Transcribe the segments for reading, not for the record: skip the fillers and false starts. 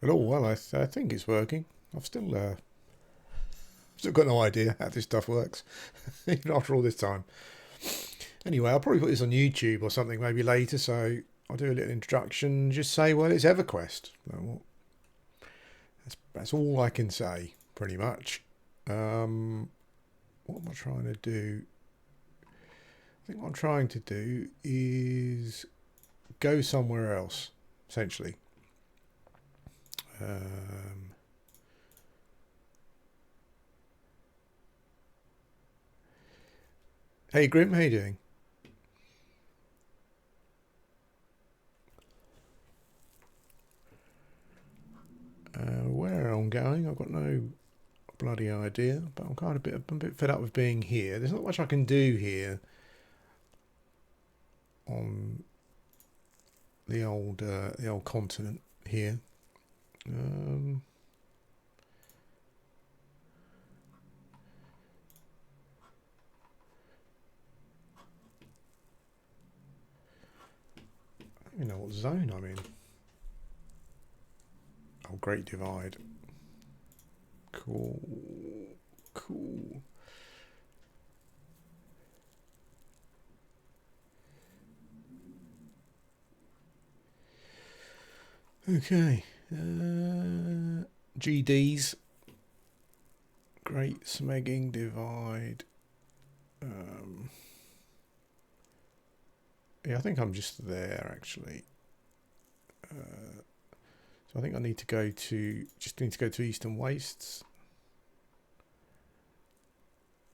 But oh well, I think it's working. I've still got no idea how this stuff works, even after all this time. Anyway, I'll probably put this on YouTube or something maybe later. So I'll do a little introduction. Just say, well, it's Everquest. Well, that's all I can say, pretty much. What am I trying to do? I think what I'm trying to do is go somewhere else, essentially. Hey Grim, how you doing? Where I'm going, I've got no bloody idea, but I'm a bit fed up with being here. There's not much I can do here on the old continent here. I don't even know what zone I'm in. Oh, Great Divide. Cool. Cool. Okay. GDs. Great Smegging Divide. Yeah, I think I'm just there actually. So I think I need to go to Eastern Wastes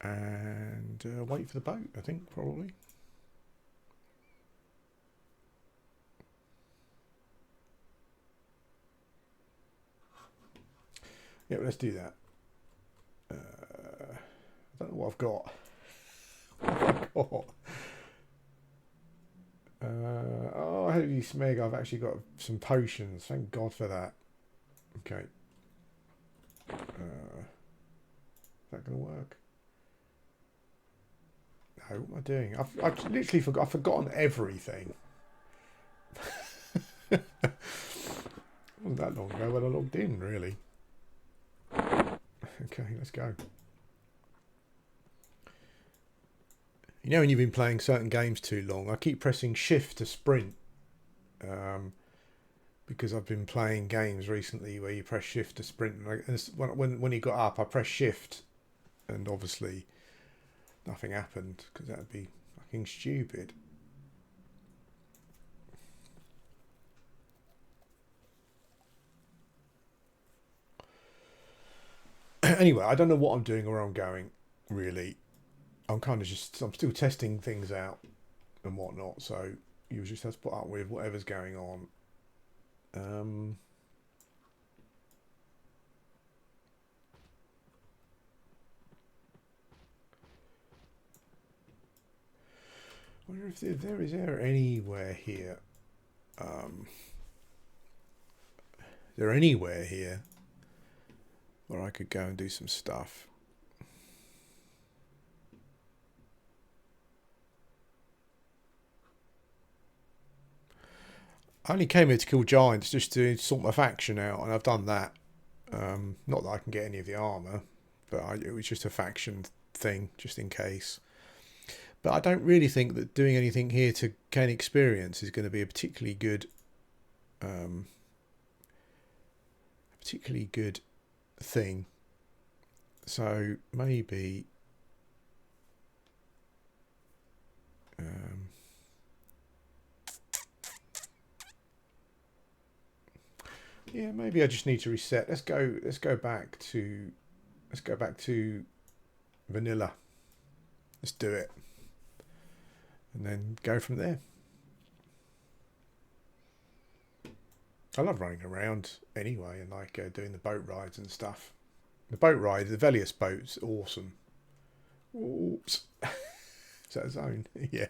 and wait for the boat. I think probably. Yeah, let's do that. I don't know what I've got. Oh, holy smeg, I've actually got some potions. Thank God for that. Okay. Is that going to work? No, what am I doing? I've literally forgot. I've forgotten everything. It wasn't that long ago when I logged in, really. Okay, let's go. You know when you've been playing certain games too long, I keep pressing shift to sprint. Because I've been playing games recently where you press shift to sprint. And when he got up, I pressed shift. And obviously nothing happened because that would be fucking stupid. Anyway, I don't know what I'm doing or where I'm going, really. I'm still testing things out and whatnot, so you just have to put up with whatever's going on. I wonder if there is anywhere here. Is there anywhere here where I could go and do some stuff? I only came here to kill giants just to sort my faction out, and I've done that. Not that I can get any of the armour, but it was just a faction thing, just in case. But I don't really think that doing anything here to gain experience is going to be a particularly good thing. So maybe yeah, maybe I just need to reset. Let's go back to vanilla. Let's do it. And then go from there. I love running around anyway and like doing the boat rides and stuff. The boat ride, the Velious boat's awesome. Oops. Is that a zone? Yeah.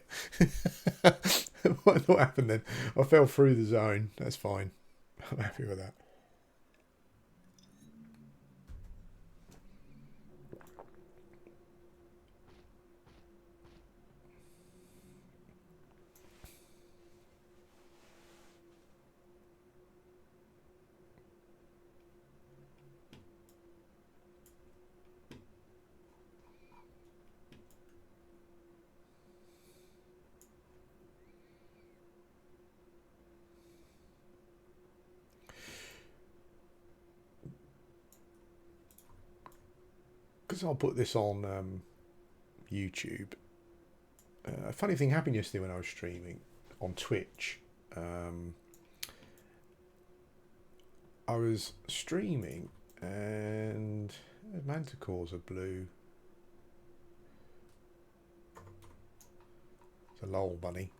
What happened then? I fell through the zone. That's fine. I'm happy with that. So I'll put this on YouTube. A funny thing happened yesterday when I was streaming on Twitch. I was streaming and manticores are blue. It's a lol bunny.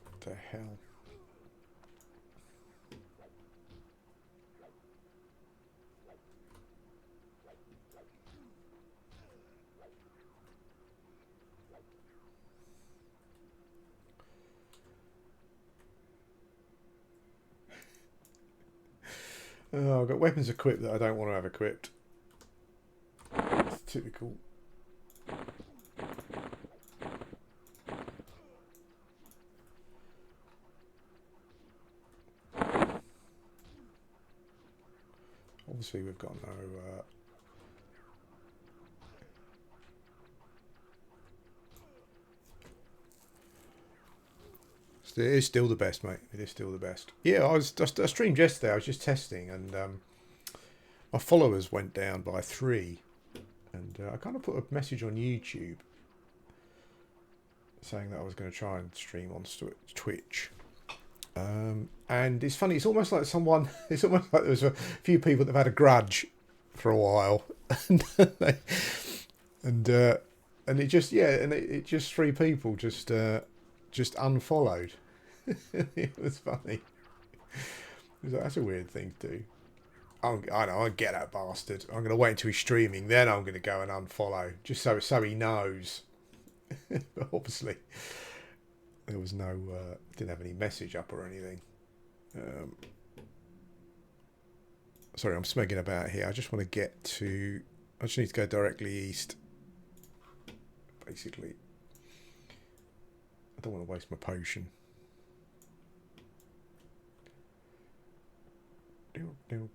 What the hell? Oh, I've got weapons equipped that I don't want to have equipped. It's typical. Obviously, we've got no. It is still the best, mate. It is still the best. Yeah, I streamed yesterday. I was just testing, and my followers went down by 3, and I kind of put a message on YouTube saying that I was going to try and stream on Twitch. And it's funny. It's almost like someone. It's almost like there was a few people that have had a grudge for a while, and it just it just 3 people just unfollowed. It was funny. It was like, that's a weird thing to do. I know. I get that bastard. I'm going to wait until he's streaming, then I'm going to go and unfollow, just so he knows. But obviously, there was no. Didn't have any message up or anything. Sorry, I'm smegging about here. I just want to get to. I just need to go directly east. Basically, I don't want to waste my potion. Down.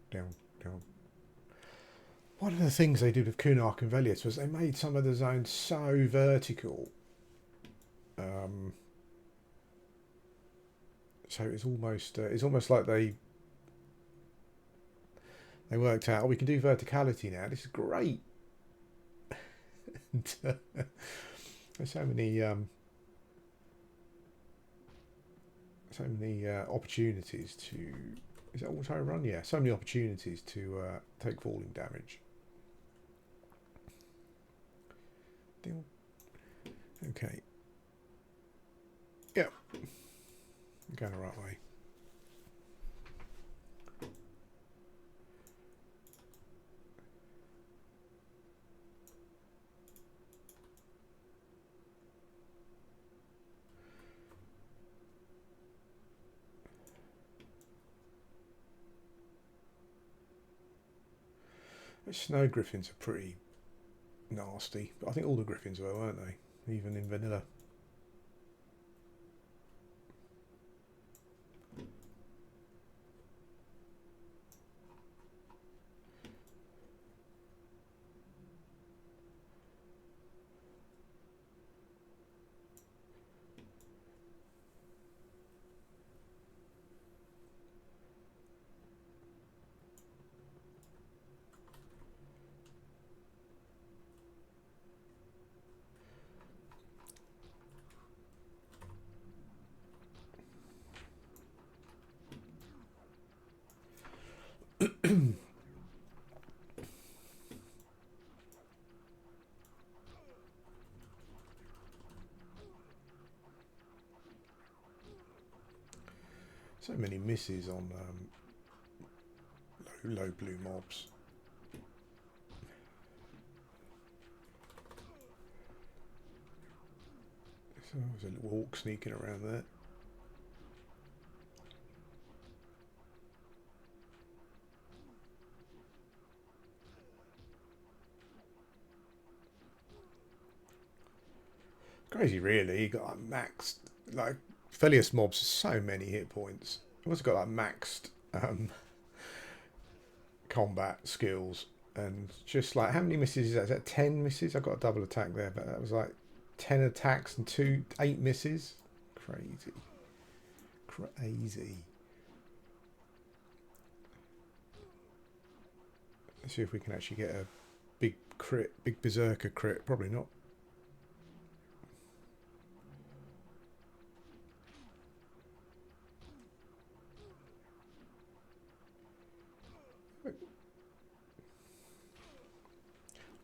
One of the things they did with Kunark and Velious was they made some of the zones so vertical. So it's almost like they worked out, oh, we can do verticality now. This is great. And, there's so many opportunities to. Is that auto run? Yeah, so many opportunities to take falling damage. Okay. Yeah. I'm going the right way. The snow griffins are pretty nasty, but I think all the griffins were, weren't they? Even in vanilla. So many misses on low blue mobs. So there's a little hawk sneaking around there. Crazy, really. You got like maxed, like Velious mobs, so many hit points. You've also got like maxed combat skills. And just like, how many misses is that? Is that 10 misses? I got a double attack there, but that was like 10 attacks and 8 misses. Crazy. Crazy. Let's see if we can actually get a big crit, big berserker crit. Probably not.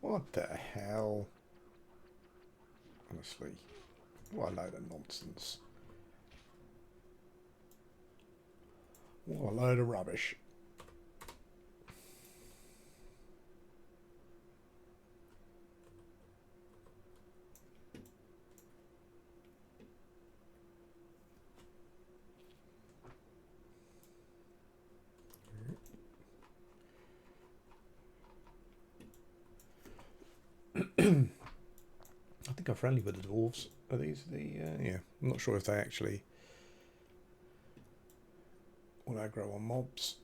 What the hell? Honestly, what a load of nonsense. What a load of rubbish. I think I'm friendly with the dwarves. Are these the... yeah, I'm not sure if they actually will aggro on mobs.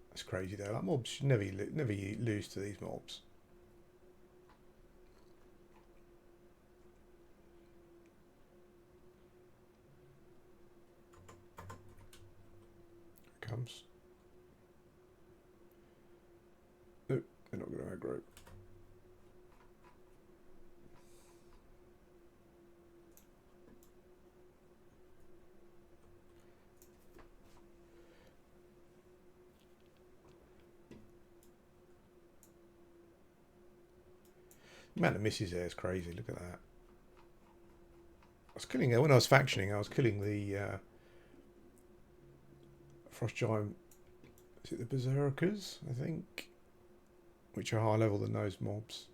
That's crazy though. Like mobs should never lose to these mobs. Here comes. Nope, they're not going to aggro. The amount of misses there is crazy. Look at that. I was killing when I was factioning. I was killing the frost giant. Is it the berserkers? I think, which are higher level than those mobs.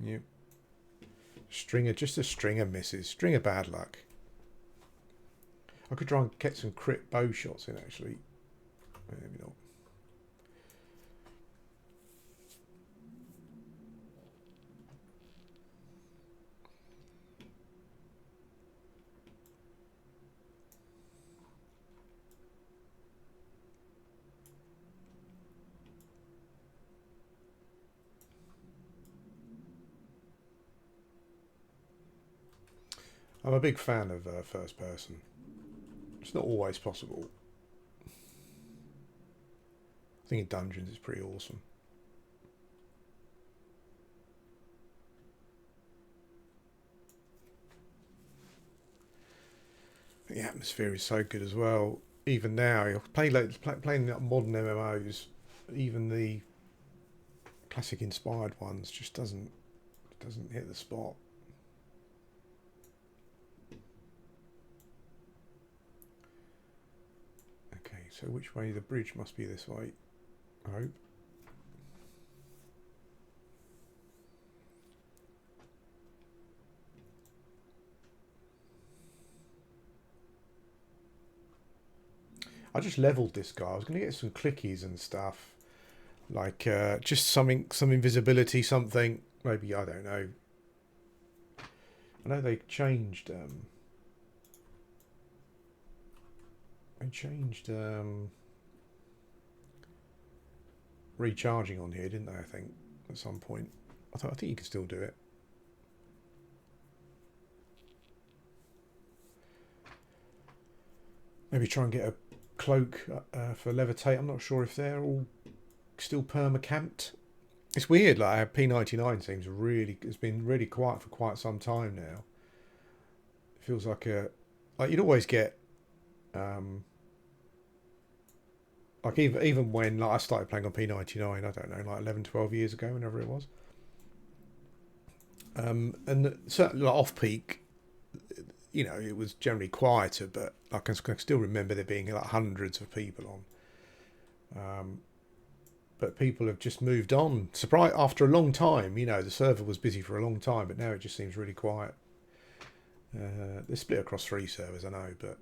Yep. Just a string of misses. String of bad luck. I could try and get some crit bow shots in actually. Maybe not. I'm a big fan of first person. It's not always possible. I think in dungeons it's pretty awesome. The atmosphere is so good as well. Even now, you're playing modern MMOs, even the classic inspired ones just doesn't hit the spot. Okay, so which way? The bridge must be this way, I hope. I just leveled this guy. I was going to get some clickies and stuff, like just some invisibility, something. Maybe, I don't know. I know they changed. Recharging on here, didn't they? I think at some point. I think you can still do it. Maybe try and get a cloak for levitate. I'm not sure if they're all still perma-camped. It's weird, like P99 seems it's been really quiet for quite some time now. It feels like you'd always get like even when I started playing on P99, I don't know, like 11, 12 years ago, whenever it was. And certainly like off peak, it was generally quieter, but I can still remember there being like hundreds of people on. But people have just moved on. Surprise! After a long time, the server was busy for a long time, but now it just seems really quiet. They're split across 3 servers, I know, but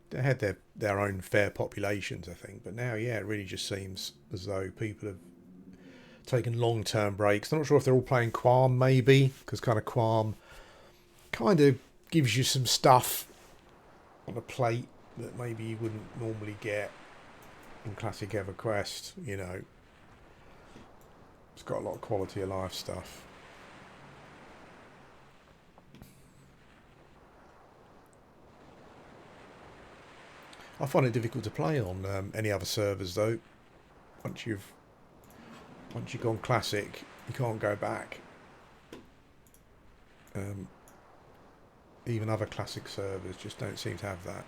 they had their own fair populations, I think. But now, yeah, it really just seems as though people have taken long-term breaks. I'm not sure if they're all playing Qualm, maybe, because kind of Qualm kind of gives you some stuff on a plate that maybe you wouldn't normally get. in classic Everquest, you know, it's got a lot of quality of life stuff. I find it difficult to play on any other servers though. Once you've gone classic, you can't go back. Even other classic servers just don't seem to have that.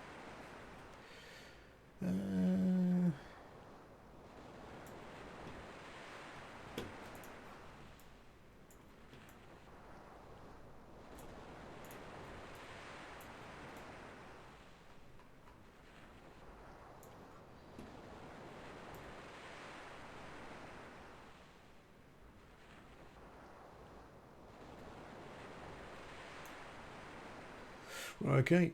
Okay.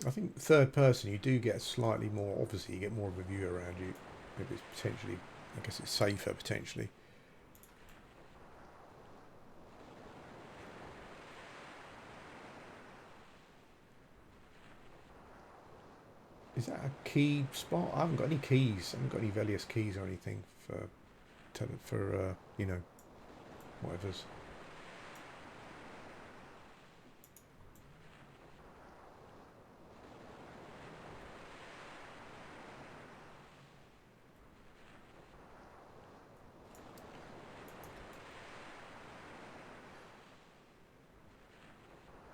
I think third person you do get slightly more, obviously you get more of a view around you. Maybe it's potentially, I guess it's safer potentially. Is that a key spot? I haven't got any keys. I haven't got any Velious keys or anything for you know, whatever's.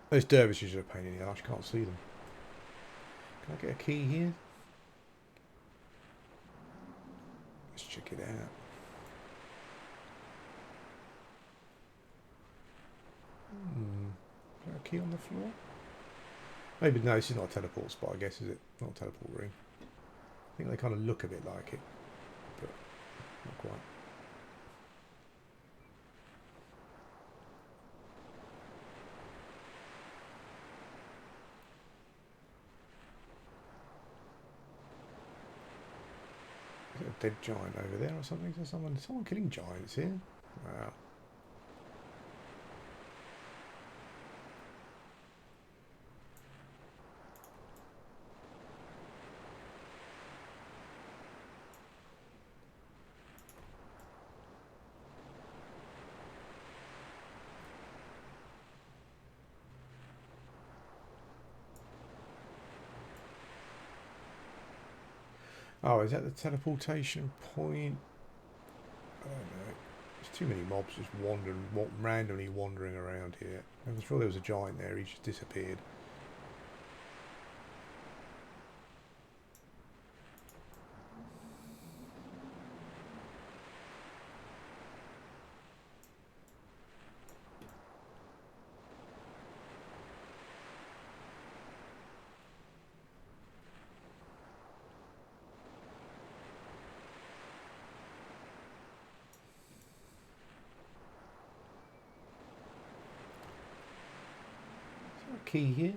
Those dervishes are a pain in the arse. You can't see them. Can I get a key here? Let's check it out. Is there a key on the floor? Maybe no, this is not a teleport spot, I guess, is it? Not a teleport ring. I think they kind of look a bit like it, but not quite. Is there a dead giant over there or something? Is there someone killing giants here? Wow. Oh, is that the teleportation point? I don't know. There's too many mobs just randomly wandering around here. I was sure there was a giant there. He just disappeared. Key here?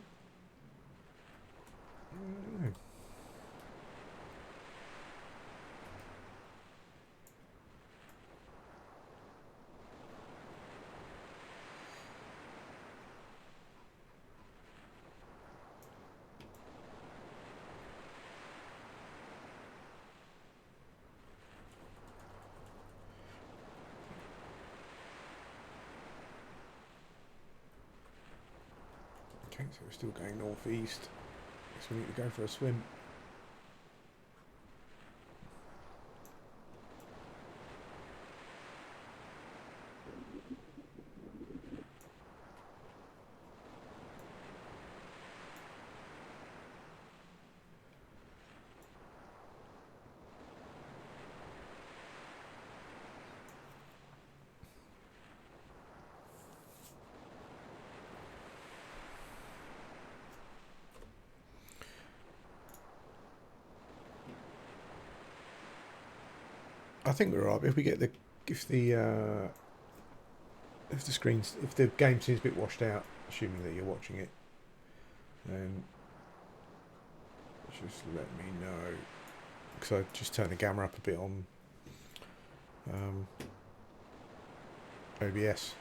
I don't know. Okay, so we're still going northeast. Guess we need to go for a swim. I think we're right. If we get if the game seems a bit washed out, assuming that you're watching it, then just let me know. Because I just turned the camera up a bit on OBS.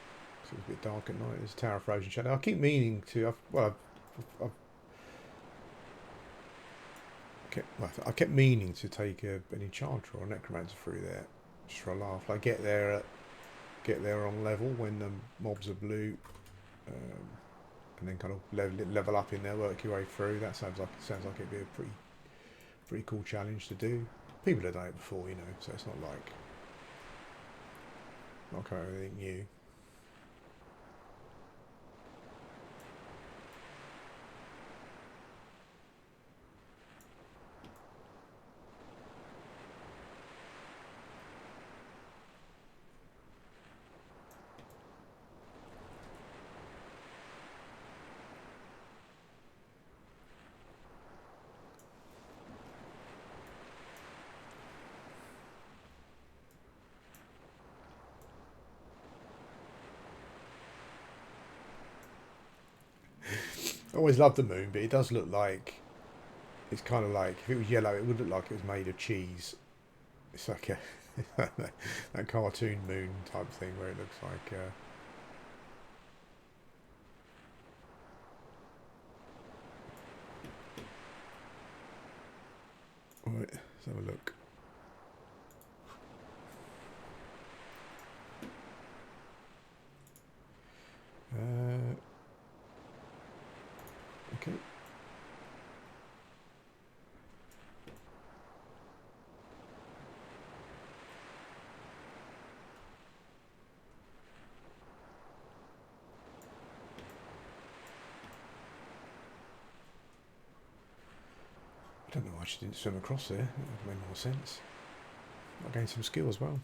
So it's a bit dark at night. There's a Tower of Frozen Shadow. I keep meaning to. I've I kept meaning to take an enchanter or a necromancer through there, just for a laugh. Like get there on level when the mobs are blue, and then kind of level up in there, work your way through. That sounds like it'd be a pretty cool challenge to do. People have done it before, you know, so it's not kind of anything new. I always loved the moon, but it does look like it's kind of like if it was yellow, it would look like it was made of cheese. It's like a cartoon moon type thing where it looks like. Right, let's have a look. Okay. I don't know why she didn't swim across there. It would have made more sense. I gained some skill as well.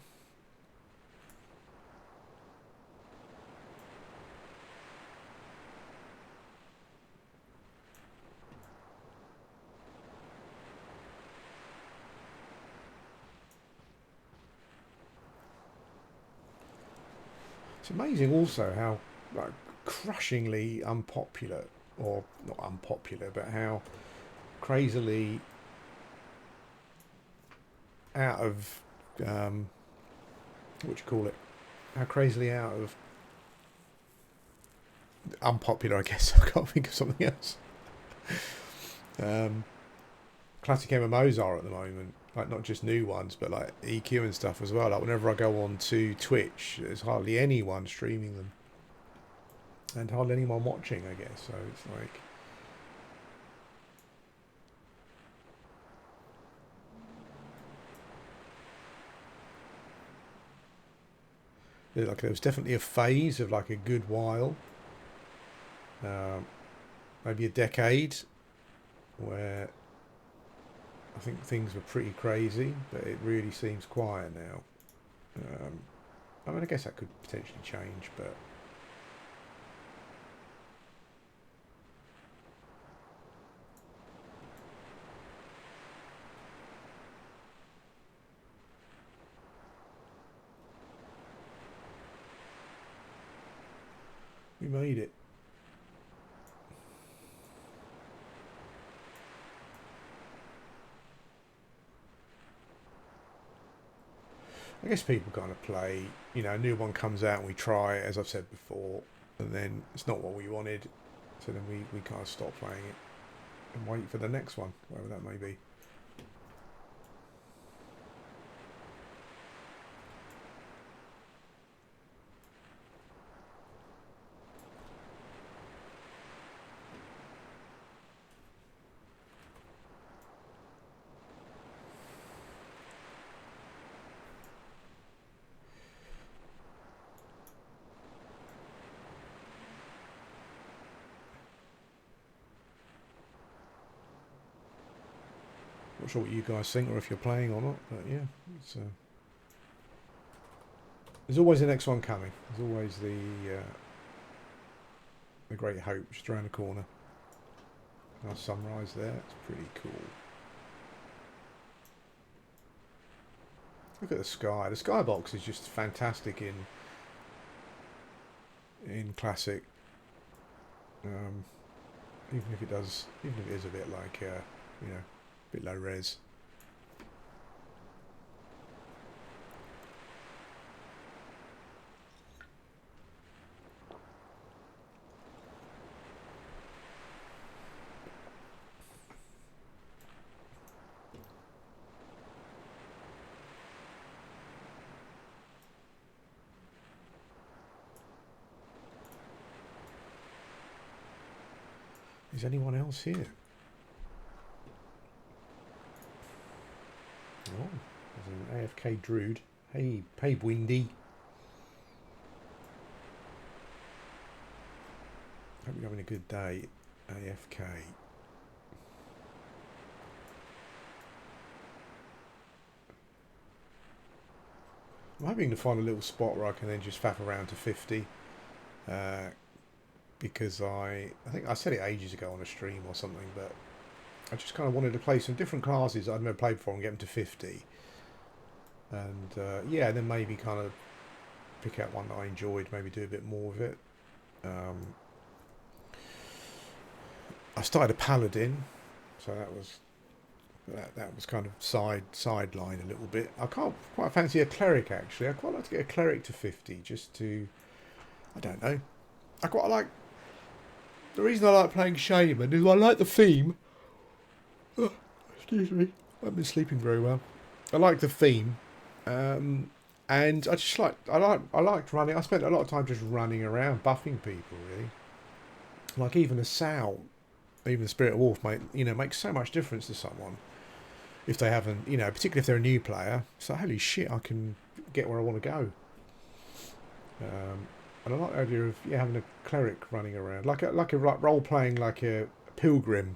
It's amazing also how like crushingly unpopular, or not unpopular, but how crazily out of what you call it? How crazily out of unpopular, I guess. I can't think of something else. Classic MMOs are at the moment, like not just new ones, but like EQ and stuff as well. Like whenever I go on to Twitch, there's hardly anyone streaming them, and hardly anyone watching, I guess. So it's like there was definitely a phase of like a good while, maybe a decade, where I think things were pretty crazy, but it really seems quiet now. I mean, I guess that could potentially change, but we made it. I guess people kind of play, you know, a new one comes out and we try it, as I've said before, and then it's not what we wanted, so then we kind of stop playing it and wait for the next one, whatever that may be. Not sure what you guys think or if you're playing or not, but yeah, it's there's always the next one coming. There's always the Great Hope just around the corner. Nice sunrise there. It's pretty cool. Look at the sky. The skybox is just fantastic in classic. Even if it is a bit like you know, a bit low res. Is anyone else here? Oh, there's an AFK Druid. Hey, Windy. Hope you're having a good day, AFK. I'm hoping to find a little spot where I can then just faff around to 50. Because I think I said it ages ago on a stream or something, but I just kind of wanted to play some different classes I'd never played before and get them to 50. And yeah, then maybe kind of pick out one that I enjoyed, maybe do a bit more of it. I started a paladin, so that was kind of sideline a little bit. I can't quite fancy a cleric actually. I quite like to get a cleric to 50 just to, I don't know. I quite like, the reason I like playing shaman is I like the theme. Oh, excuse me, I haven't been sleeping very well. I like the theme, and I just liked running. I spent a lot of time just running around buffing people really. Like even a sow, even the Spirit of Wolf, makes so much difference to someone if they haven't, particularly if they're a new player. So holy shit, I can get where I want to go. And I like the idea of having a cleric running around, like role playing like a pilgrim,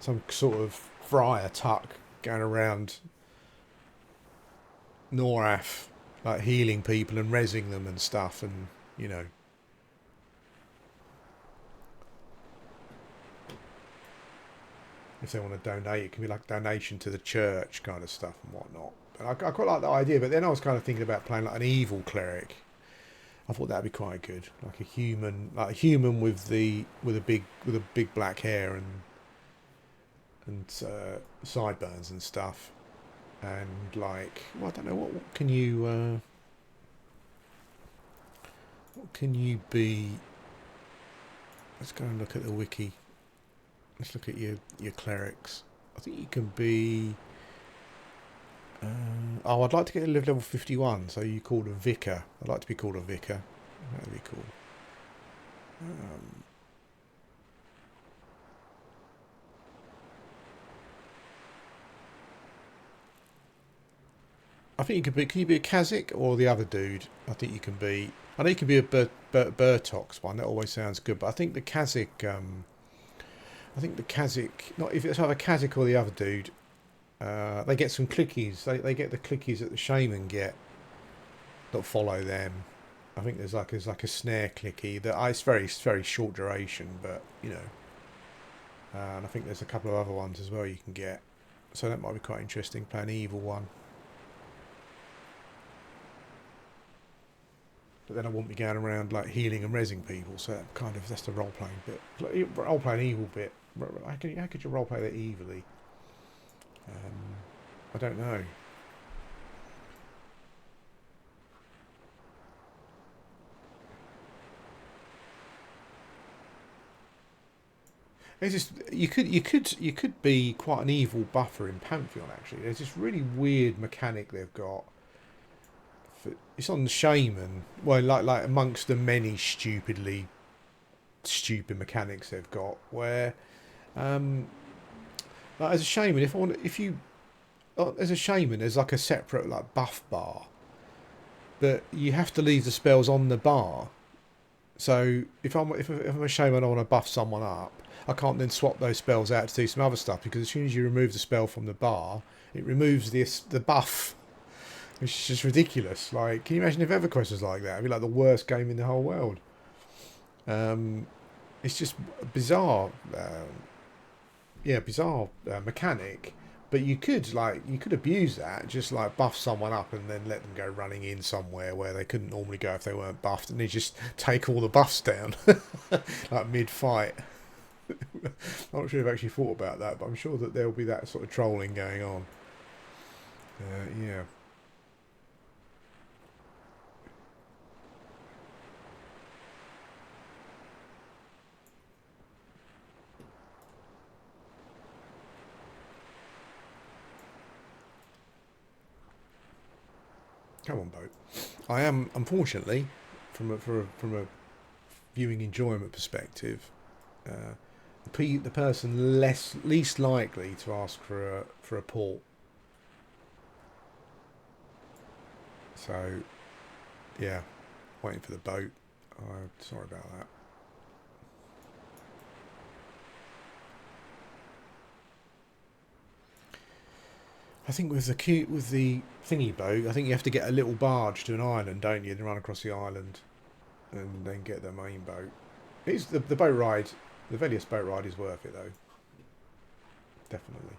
some sort of friar tuck going around Norath, like healing people and rezzing them and stuff, and if they want to donate, it can be like a donation to the church kind of stuff and whatnot. And I quite like that idea, but then I was kind of thinking about playing like an evil cleric. I thought that'd be quite good, like a human with a big black hair and sideburns and stuff, and like, well, I don't know what can you be. Let's go and look at the wiki. Let's look at your clerics. I think you can be. I'd like to get a level 51. So you called a vicar. I'd like to be called a vicar. That'd be cool. I think you could be. Can you be a Kazakh or the other dude? I think you can be. I know you can be a Bertox one. That always sounds good. But I think the Kazakh. Not if it's either Kazakh or the other dude. They get some clickies. They get the clickies that the shaman get that follow them. I think there's like a snare clicky that it's very short duration, but and I think there's a couple of other ones as well you can get. So that might be quite interesting. Play an evil one, but then I won't be going around like healing and rezzing people. So that's the role playing bit. Role playing evil bit. How could you role play that evilly? I don't know. It's just you could be quite an evil buffer in Pantheon actually. There's this really weird mechanic they've got. It's on the shaman. Well, like amongst the many stupid mechanics they've got, where like as a shaman, as a shaman, there's like a separate like buff bar, but you have to leave the spells on the bar. So if I'm a shaman, I want to buff someone up. I can't then swap those spells out to do some other stuff because as soon as you remove the spell from the bar, it removes the buff, which is just ridiculous. Like, can you imagine if Everquest was like that? It'd be like the worst game in the whole world. It's just bizarre. Bizarre mechanic. But you could abuse that, just like buff someone up and then let them go running in somewhere where they couldn't normally go if they weren't buffed, and they just take all the buffs down like mid-fight. I'm not sure if I've actually thought about that, but I'm sure that there'll be that sort of trolling going on. Yeah. Come on, boat. I am, unfortunately, from a viewing enjoyment perspective, the person least likely to ask for a port. So yeah, waiting for the boat. Sorry about that. I think with the thingy boat, I think you have to get a little barge to an island, don't you? And run across the island, and then get the main boat. It's the boat ride. The Velious boat ride is worth it though. Definitely.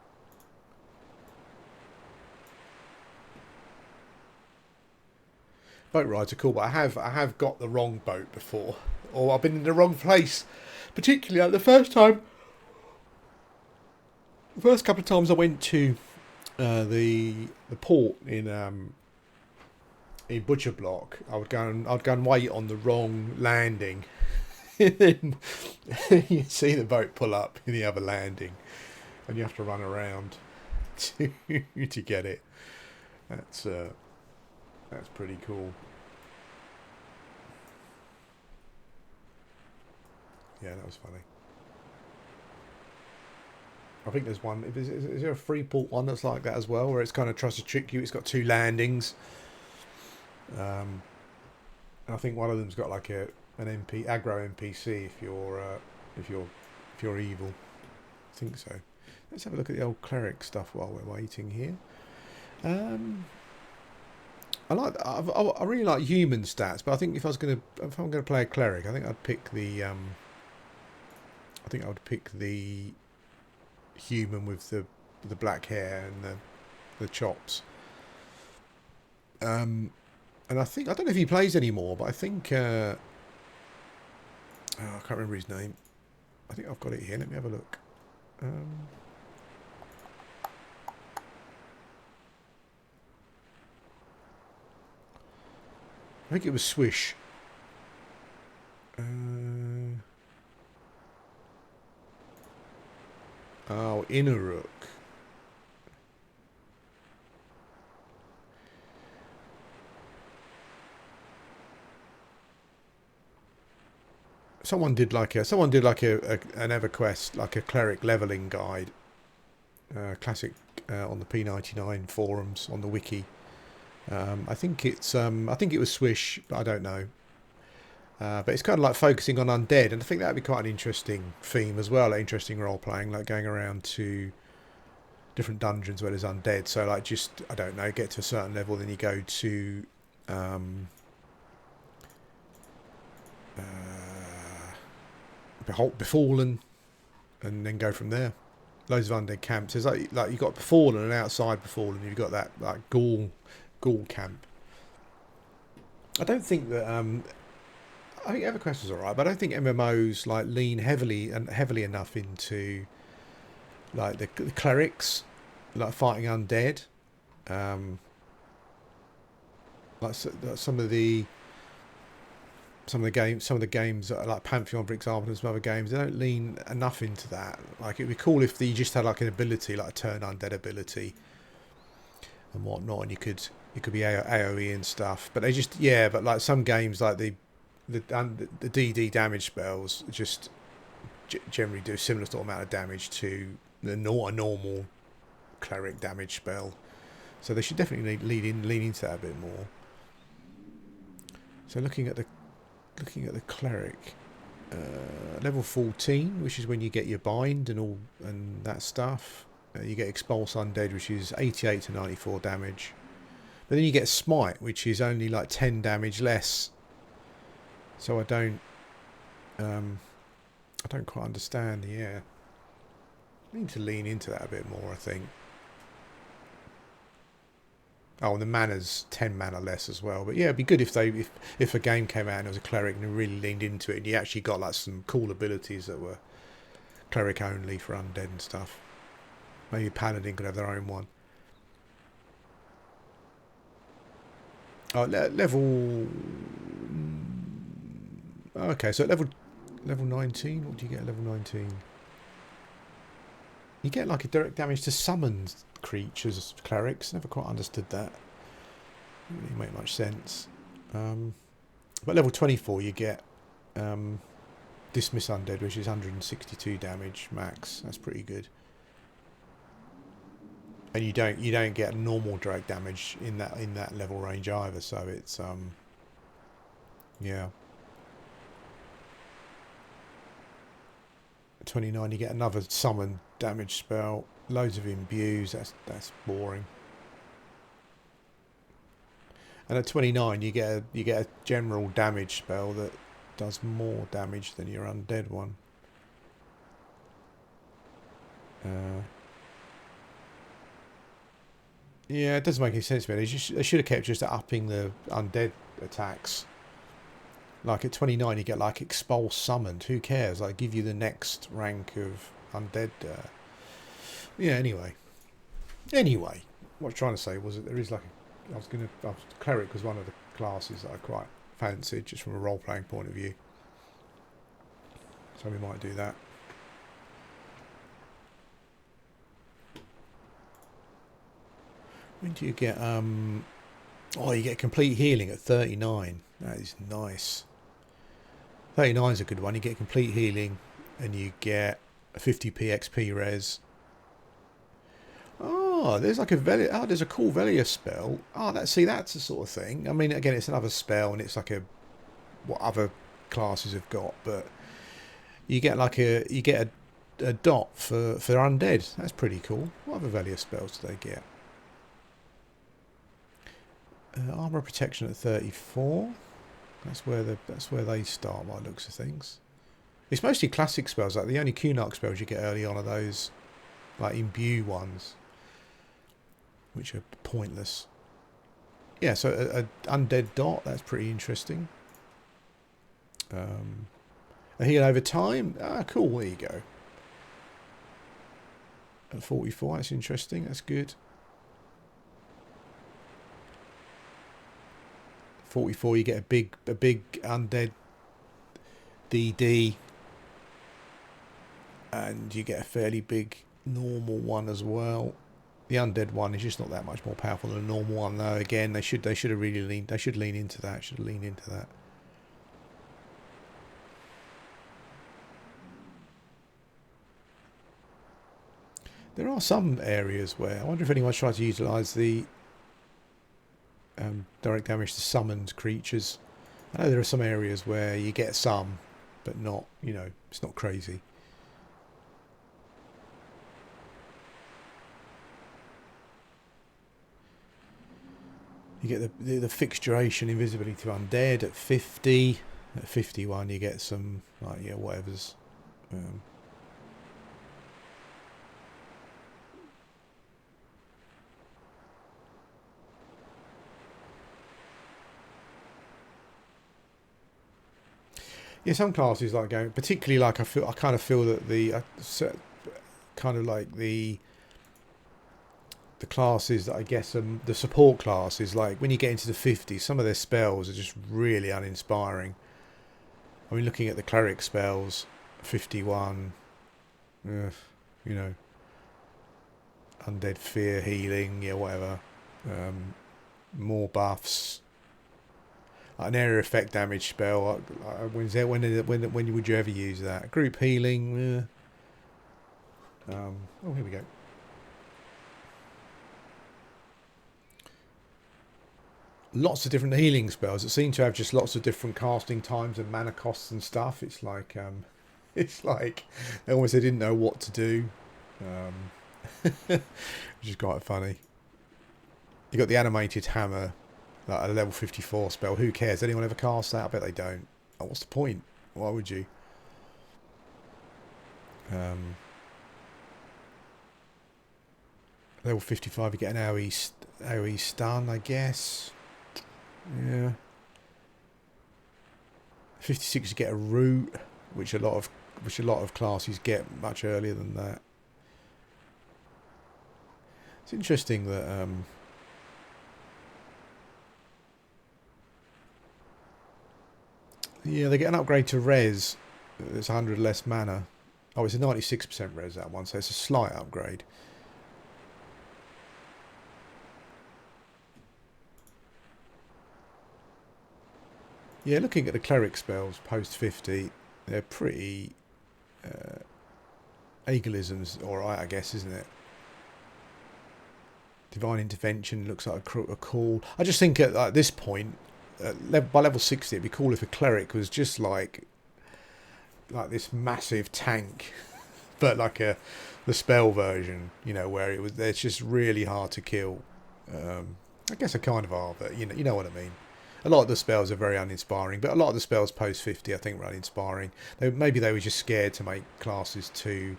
Boat rides are cool, but I have got the wrong boat before, or I've been in the wrong place. Particularly like the first time, the first couple of times I went to the port in Butcher Block, I'd go and wait on the wrong landing. And then you see the boat pull up in the other landing, and you have to run around to to get it. That's pretty cool. Yeah, that was funny. I think there's one. Is there a Freeport one that's like that as well, where it's kind of tries to trick you? It's got two landings. And I think one of them's got like an aggro NPC if you're evil. I think so. Let's have a look at the old cleric stuff while we're waiting here. I really like human stats, but I think if I'm gonna play a cleric, I think I'd pick the human with the black hair and the chops. And I don't know if he plays anymore, but I think I can't remember his name. I think I've got it here. Let me have a look. I think it was Swish. Innerrook. Someone did like an Everquest, like a cleric leveling guide, classic on the P99 forums on the wiki. I think it was Swish, but I don't know. But it's kind of like focusing on undead, and I think that'd be quite an interesting theme as well, like interesting role playing, like going around to different dungeons where there's undead. So like just, I don't know, get to a certain level, then you go to Befallen, and then go from there. Loads of undead camps. There's like you've got Befallen, and outside Befallen you've got that like ghoul camp. I don't think that I think EverQuest is alright, but I don't think MMOs like lean heavily enough into like the clerics, like fighting undead. Like some of the games that are like Pantheon, for example, and some other games, they don't lean enough into that. Like it'd be cool if you just had like an ability, like a turn undead ability and whatnot, and you could be AOE and stuff. But but like some games, like the DD damage spells just generally do a similar sort of amount of damage to a normal cleric damage spell. So they should definitely lean into that a bit more. So looking at the cleric, level 14, which is when you get your bind and that stuff. You get expulse undead, which is 88 to 94 damage. But then you get smite, which is only like 10 damage less. So I don't quite understand. Yeah, I need to lean into that a bit more, I think. Oh, and the mana's 10 mana less as well. But yeah, it'd be good if a game came out and there was a cleric and really leaned into it, and you actually got like some cool abilities that were cleric only for undead and stuff. Maybe paladin could have their own one. Oh, level. Okay, so level 19. What do you get at level 19? You get like a direct damage to summoned creatures, clerics. Never quite understood that. Doesn't really make much sense. But level 24, you get dismiss undead, which is 162 damage max. That's pretty good. And you don't get normal drag damage in that level range either. So it's yeah. 29, you get another summon damage spell. Loads of imbues. That's boring. And at 29, you get a general damage spell that does more damage than your undead one. Yeah, it doesn't make any sense to me. They should have kept just upping the undead attacks. Like at 29, you get like expulse summoned. Who cares? Like give you the next rank of undead. Yeah. Anyway, what I was trying to say was that there is like cleric was one of the classes that I quite fancied just from a role playing point of view. So we might do that. When do you get oh, you get complete healing at 39. That is nice. 39 is a good one. You get complete healing and you get a 50p XP res. Oh, there's like there's a cool Velious spell. Oh, that's the sort of thing. I mean, again, it's another spell and it's like what other classes have got, but you get a dot for undead. That's pretty cool. What other Velious spells do they get? Armor protection at 34. That's where they start by the looks of things. It's mostly classic spells. Like the only Cunarch spells you get early on are those like imbue ones, which are pointless. Yeah, so a undead dot. That's pretty interesting. A heal over time. Ah, cool. There you go. At 44, that's interesting. That's good. 44, you get a big undead DD, and you get a fairly big normal one as well. The undead one is just not that much more powerful than a normal one, though. Again, they should have really leaned. They should lean into that. There are some areas where I wonder if anyone's tried to utilise the direct damage to summoned creatures. I know there are some areas where you get some, but not, it's not crazy. You get the fixed duration invisibility to undead at 50. At 51, you get some whatever's. Yeah, some classes like going, particularly like I kind of feel that the classes that I guess the support classes, like when you get into the 50s, some of their spells are just really uninspiring. I mean, looking at the cleric spells, 51, undead fear healing, whatever, more buffs. An area effect damage spell. When would you ever use that? Group healing. Oh, here we go. Lots of different healing spells that seem to have just lots of different casting times and mana costs and stuff. It's like almost they didn't know what to do, which is quite funny. You got the animated hammer. Like a level 54 spell. Who cares? Anyone ever cast that? I bet they don't. Oh, what's the point? Why would you? Level 55, you get an AoE stun, I guess. Yeah. 56, you get a root, which a lot of classes get much earlier than that. It's interesting that. Yeah, they get an upgrade to res. It's 100 less mana. Oh, it's a 96% res, that one, so it's a slight upgrade. Yeah, looking at the cleric spells post 50, they're pretty Egalism's alright, I guess, isn't it? Divine Intervention looks like a cool. I just think at this point, by level 60, it'd be cool if a cleric was just like this massive tank, but like the spell version, you know, where it's just really hard to kill. I guess I kind of are, but you know what I mean. A lot of the spells are very uninspiring, but a lot of the spells post 50, I think, were uninspiring. Maybe they were just scared to make classes too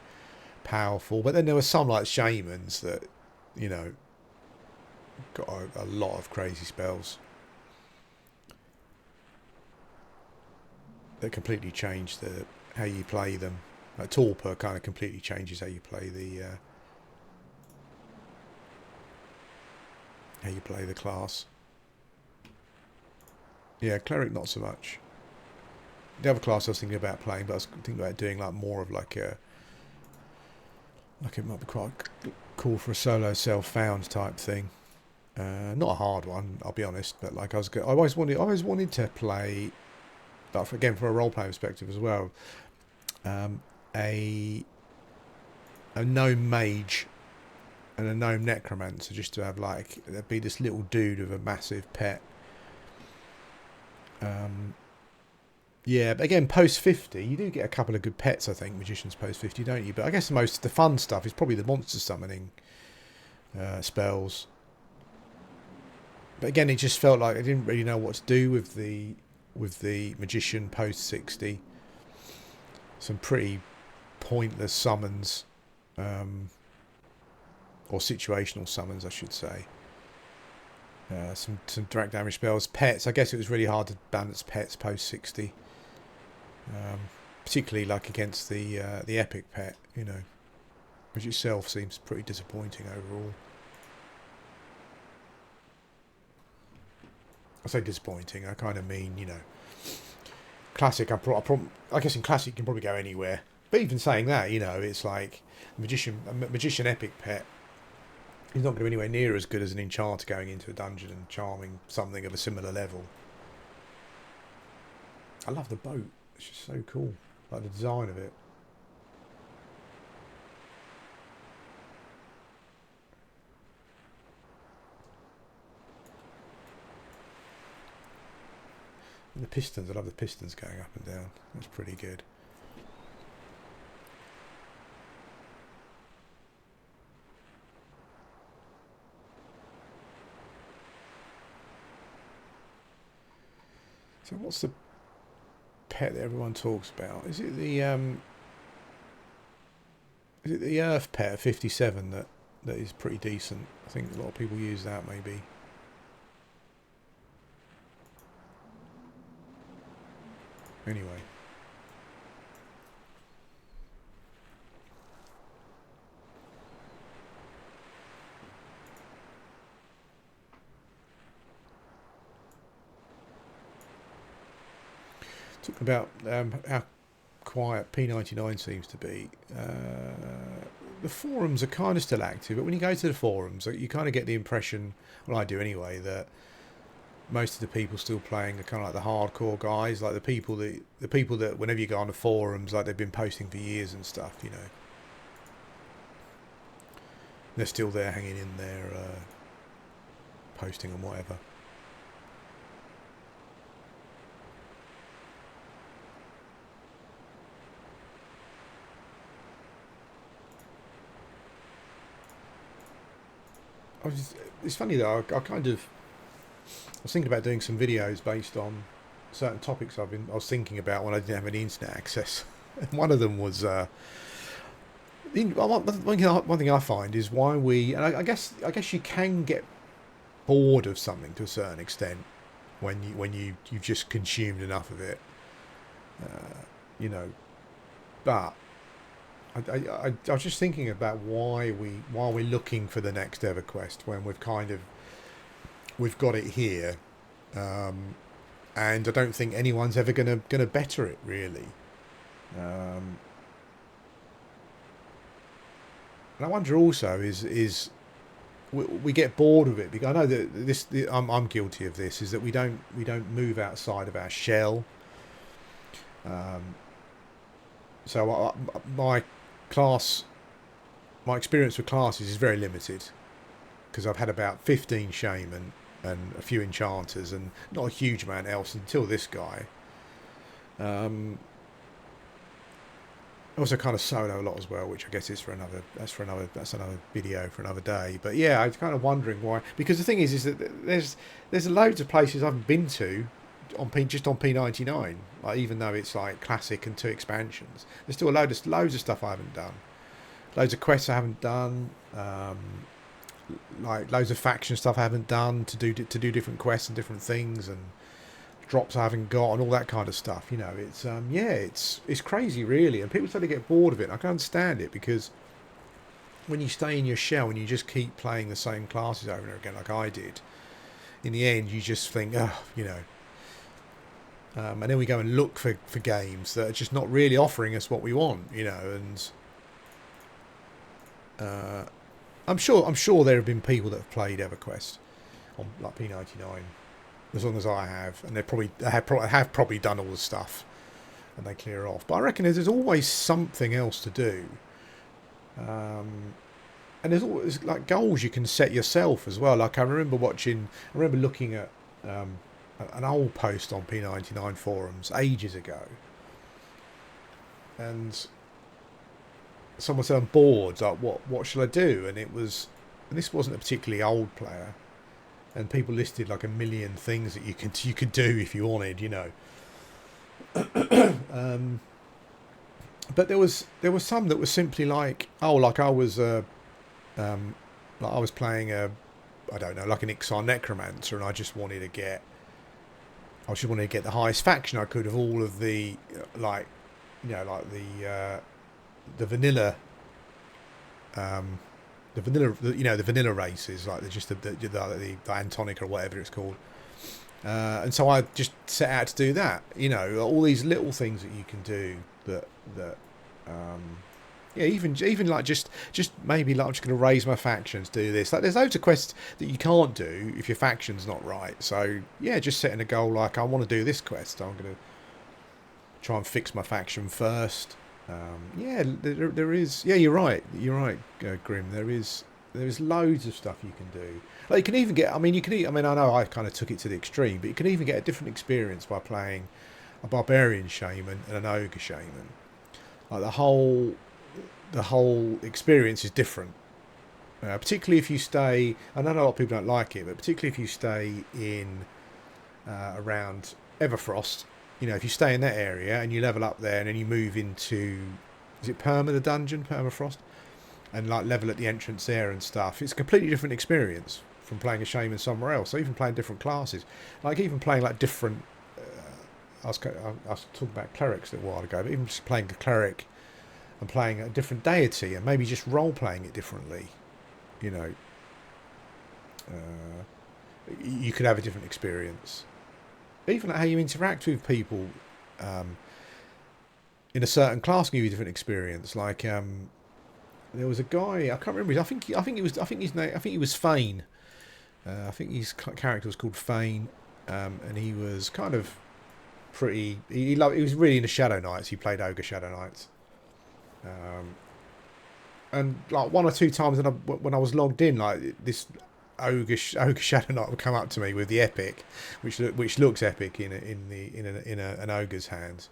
powerful, but then there were some like shamans that, you know, got a lot of crazy spells that completely changed how you play them. Like Torpor kind of completely changes how you play the class. Yeah, cleric not so much. The other class I was thinking about playing, but I was thinking about doing like more of like it might be quite cool for a solo self-found type thing. Not a hard one, I'll be honest, but like I always wanted to play, but again from a role-playing perspective as well, a gnome mage and a gnome necromancer, just to have like there'd be this little dude with a massive pet. Yeah, but again, post 50, you do get a couple of good pets, I think, magicians post 50, don't you? But I guess the fun stuff is probably the monster summoning spells. But again, it just felt like I didn't really know what to do with the magician post 60. Some pretty pointless summons, or situational summons, I should say. Some direct damage spells. Pets, I guess it was really hard to balance pets post 60. Particularly like against the epic pet, you know, which itself seems pretty disappointing overall. I say disappointing, I kind of mean, you know, classic. I guess in classic you can probably go anywhere. But even saying that, you know, it's like a magician epic pet. He's not going to be anywhere near as good as an enchanter going into a dungeon and charming something of a similar level. I love the boat. It's just so cool. Like the design of it. And the pistons. I love the pistons going up and down. That's pretty good. So what's the pet that everyone talks about? Is it the Earth pet 57 that is pretty decent? I think a lot of people use that maybe. Anyway. Talking about how quiet P99 seems to be. The forums are kind of still active, but when you go to the forums, you kind of get the impression, well, I do anyway, that most of the people still playing are kind of like the hardcore guys, like the people that whenever you go on the forums, like they've been posting for years and stuff, you know. They're still there, hanging in there, posting and whatever. It's funny though. I was thinking about doing some videos based on certain topics I was thinking about when I didn't have any internet access. And one of them was one thing I find is why and I guess you can get bored of something to a certain extent when you've just consumed enough of it, you know. But I was just thinking about why we're looking for the next Everquest when we've got it here, and I don't think anyone's ever gonna better it really. And I wonder also is we get bored of it because I know that I'm guilty of this, is that we don't move outside of our shell. So my class, my experience with classes is very limited because I've had about 15 shaman and a few enchanters and not a huge amount else until this guy. Also kind of solo a lot as well, which I guess is for another. That's another video for another day. But yeah, I was kind of wondering why. Because the thing is that there's loads of places I haven't been to on just on P99. Like even though it's like classic and 2 expansions, there's still loads of stuff I haven't done. Loads of quests I haven't done. Like loads of faction stuff I haven't done to do different quests and different things and drops I haven't got and all that kind of stuff. You know, it's it's crazy really, and people start to get bored of it. I can understand it because when you stay in your shell and you just keep playing the same classes over and over again, like I did, in the end you just think, oh, you know. And then we go and look for games that are just not really offering us what we want, you know. And I'm sure there have been people that have played EverQuest on like P99 as long as I have, and they have probably done all the stuff, and they clear off. But I reckon there's always something else to do, and there's always like goals you can set yourself as well. Like I remember looking at an old post on P99 forums ages ago, and someone said I'm bored. Like what should I do? And this wasn't a particularly old player. And people listed like a million things that you could do if you wanted, you know. But there was some that was simply like, oh, like I was playing I don't know, like an Ixar Necromancer, and I just wanted to get the highest faction I could of all of the like, you know, like the vanilla. The vanilla races, like just the Antonic or whatever it's called, and so I just set out to do that. You know, all these little things that you can do yeah, even like just maybe like I'm just going to raise my factions, do this. Like there's loads of quests that you can't do if your faction's not right. So yeah, just setting a goal like I want to do this quest. I'm going to try and fix my faction first. Yeah, there is. Yeah, you're right. Grim. There is loads of stuff you can do. Like you can even get. I mean, I know I kind of took it to the extreme, but you can even get a different experience by playing a barbarian shaman and an ogre shaman. Like the whole experience is different. Particularly if you stay. I know a lot of people don't like it, but particularly if you stay in around Everfrost. You know, if you stay in that area and you level up there and then you move into, is it Permafrost? And like level at the entrance there and stuff. It's a completely different experience from playing a shaman somewhere else. So even playing different classes. Like even playing like different, I was talking about clerics a little while ago, but even just playing a cleric and playing a different deity and maybe just role-playing it differently, you know. You could have a different experience. Even like how you interact with people in a certain class can give you a different experience. Like there was a guy, I can't remember. I think he was Fane. I think his character was called Fane, and he was kind of pretty. He was really into Shadow Knights. He played Ogre Shadow Knights, and like 1 or 2 times when I was logged in, like this Ogre Shadow Knight would come up to me with the epic, which looks epic in an ogre's hands.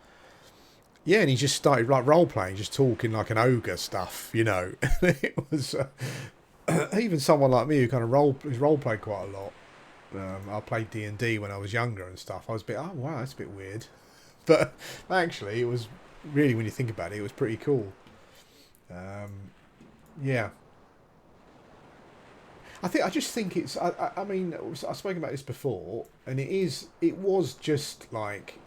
Yeah, and he just started like role playing, just talking like an ogre stuff, you know. It was even someone like me who kind of role played quite a lot. I played D&D when I was younger and stuff. I was a bit, oh wow, that's a bit weird, but actually it was really, when you think about it, it was pretty cool. Yeah. I just think it's. I mean, I've spoken about this before, and it was just like.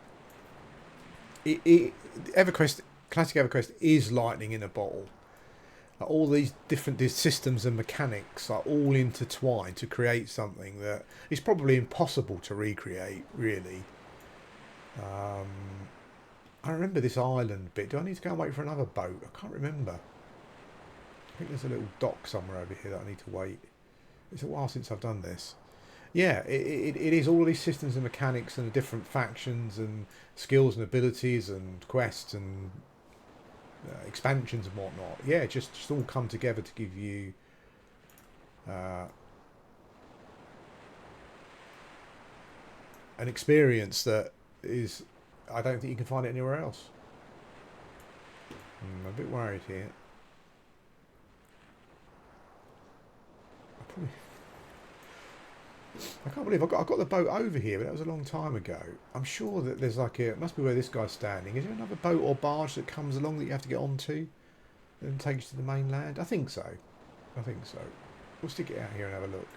EverQuest, classic EverQuest is lightning in a bottle. Like all these different systems and mechanics are all intertwined to create something that is probably impossible to recreate, really. I remember this island bit. Do I need to go and wait for another boat? I can't remember. I think there's a little dock somewhere over here that I need to wait. It's a while since I've done this. Yeah, it is all these systems and mechanics and the different factions and skills and abilities and quests and expansions and whatnot. Yeah, just all come together to give you uh, an experience that is, I don't think you can find it anywhere else. I'm a bit worried here. I can't believe I got the boat over here, but that was a long time ago. I'm sure that there's like it must be where this guy's standing. Is there another boat or barge that comes along that you have to get onto and takes you to the mainland? I think so. I think so. We'll stick it out here and have a look.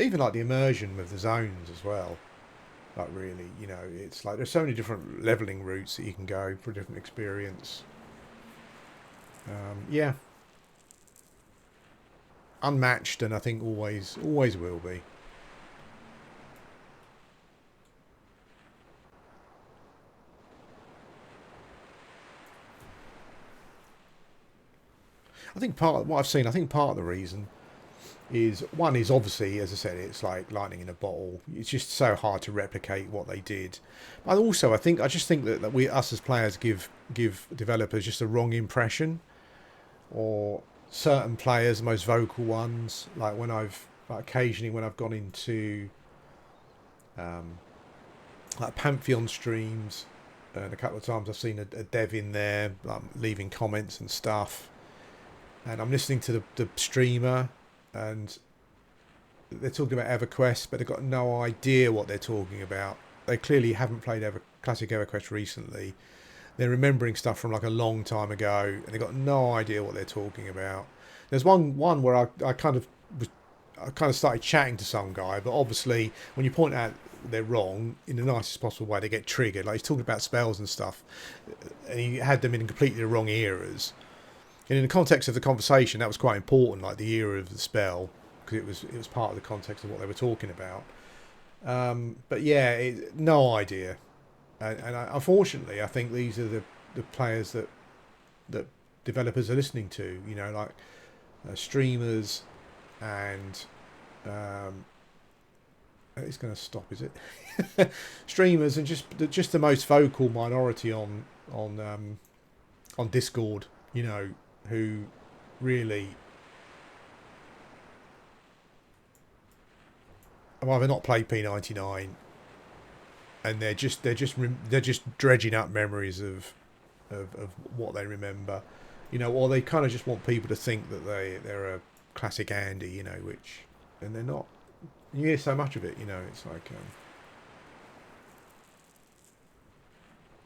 Even like the immersion of the zones as well. Like really, you know, it's like there's so many different leveling routes that you can go for a different experience. Yeah. Unmatched, and I think always will be. I think part of what I've seen, I think part of the reason is one is obviously, as I said, it's like lightning in a bottle. It's just so hard to replicate what they did. But also, I just think that we, us as players, give developers just a wrong impression, or certain players, the most vocal ones. Like when I've occasionally when I've gone into like Pantheon streams, and a couple of times I've seen a dev in there like leaving comments and stuff, and I'm listening to the streamer, and they're talking about Everquest, but they've got no idea what they're talking about. They clearly haven't played classic Everquest recently. They're remembering stuff from like a long time ago, and they've got no idea what they're talking about. There's one where I kind of started chatting to some guy, but obviously when you point out they're wrong in the nicest possible way, they get triggered. Like he's talking about spells and stuff, and he had them in completely the wrong eras. And in the context of the conversation, that was quite important, like the era of the spell, because it was part of the context of what they were talking about. But yeah, no idea. And unfortunately, I think these are the players that developers are listening to. You know, like streamers and it's going to stop, is it? Streamers and just the most vocal minority on Discord. You know, who really have either not played P99, and they're just dredging up memories of what they remember, you know, or they kind of just want people to think that they're a classic Andy, you know, and they're not. You hear so much of it, you know. It's like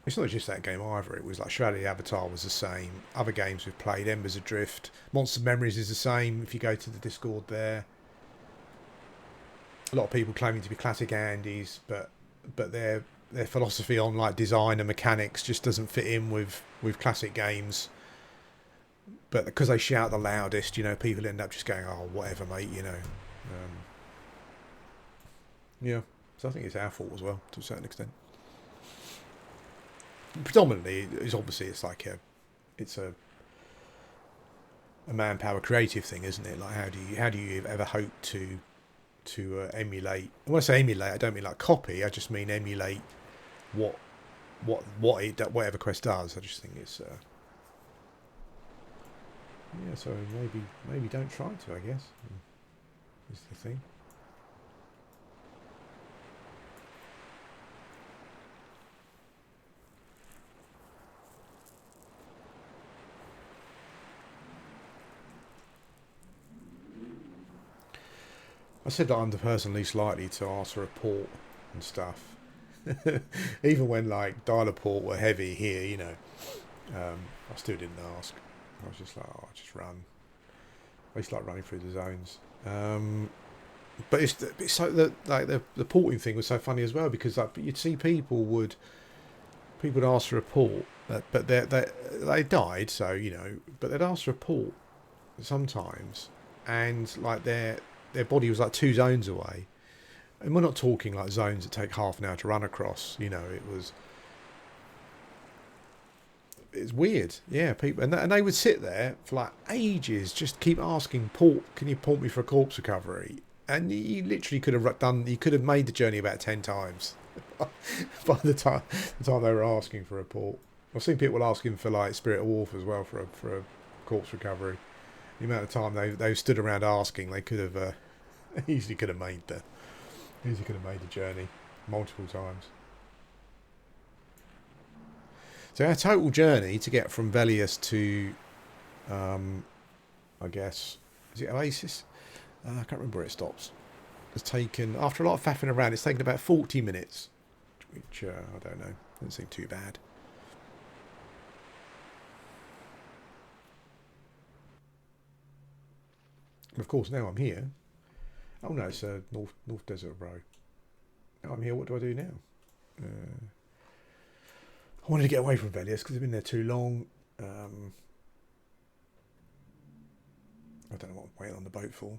it's not just that game either. It was like Shrouded Avatar was the same. Other games we've played, Embers Adrift, Monster Memories is the same. If you go to the Discord there, a lot of people claiming to be classic Andys, but their philosophy on like design and mechanics just doesn't fit in with classic games. But because they shout the loudest, you know, people end up just going, "Oh, whatever, mate," you know. Yeah, so I think it's our fault as well to a certain extent. Predominantly, it's like it's a manpower creative thing, isn't it? Like how do you ever hope to emulate? When I say emulate, I don't mean like copy. I just mean emulate what Everquest does. I just think it's yeah. So maybe don't try to. I guess is the thing. I said that I'm the person least likely to ask for a port and stuff. Even when like dialer port were heavy here, you know, I still didn't ask. I was just like, oh, just run. I used to like running through the zones. But it's so the porting thing was so funny as well, because like you'd see people would ask for a port, but they died, so you know, but they'd ask for a port sometimes, and like their body was like 2 zones away, and we're not talking like zones that take half an hour to run across. You know, it's weird. Yeah, people and they would sit there for like ages, just keep asking, can you port me for a corpse recovery? And you literally could have made the journey about 10 times. By the time they were asking for a port. I've seen people asking for like Spirit of Wolf as well for a corpse recovery. The amount of time they stood around asking, they could have easily could have made the journey multiple times. So our total journey to get from Velious to, I guess, is it Oasis? I can't remember where it stops. It's taken, after a lot of faffing around, it's taken about 40 minutes, which I don't know, doesn't seem too bad. And of course, now I'm here. Oh no, it's North Desert Road. Now I'm here. What do I do now? I wanted to get away from Velious because I've been there too long. I don't know what I'm waiting on the boat for.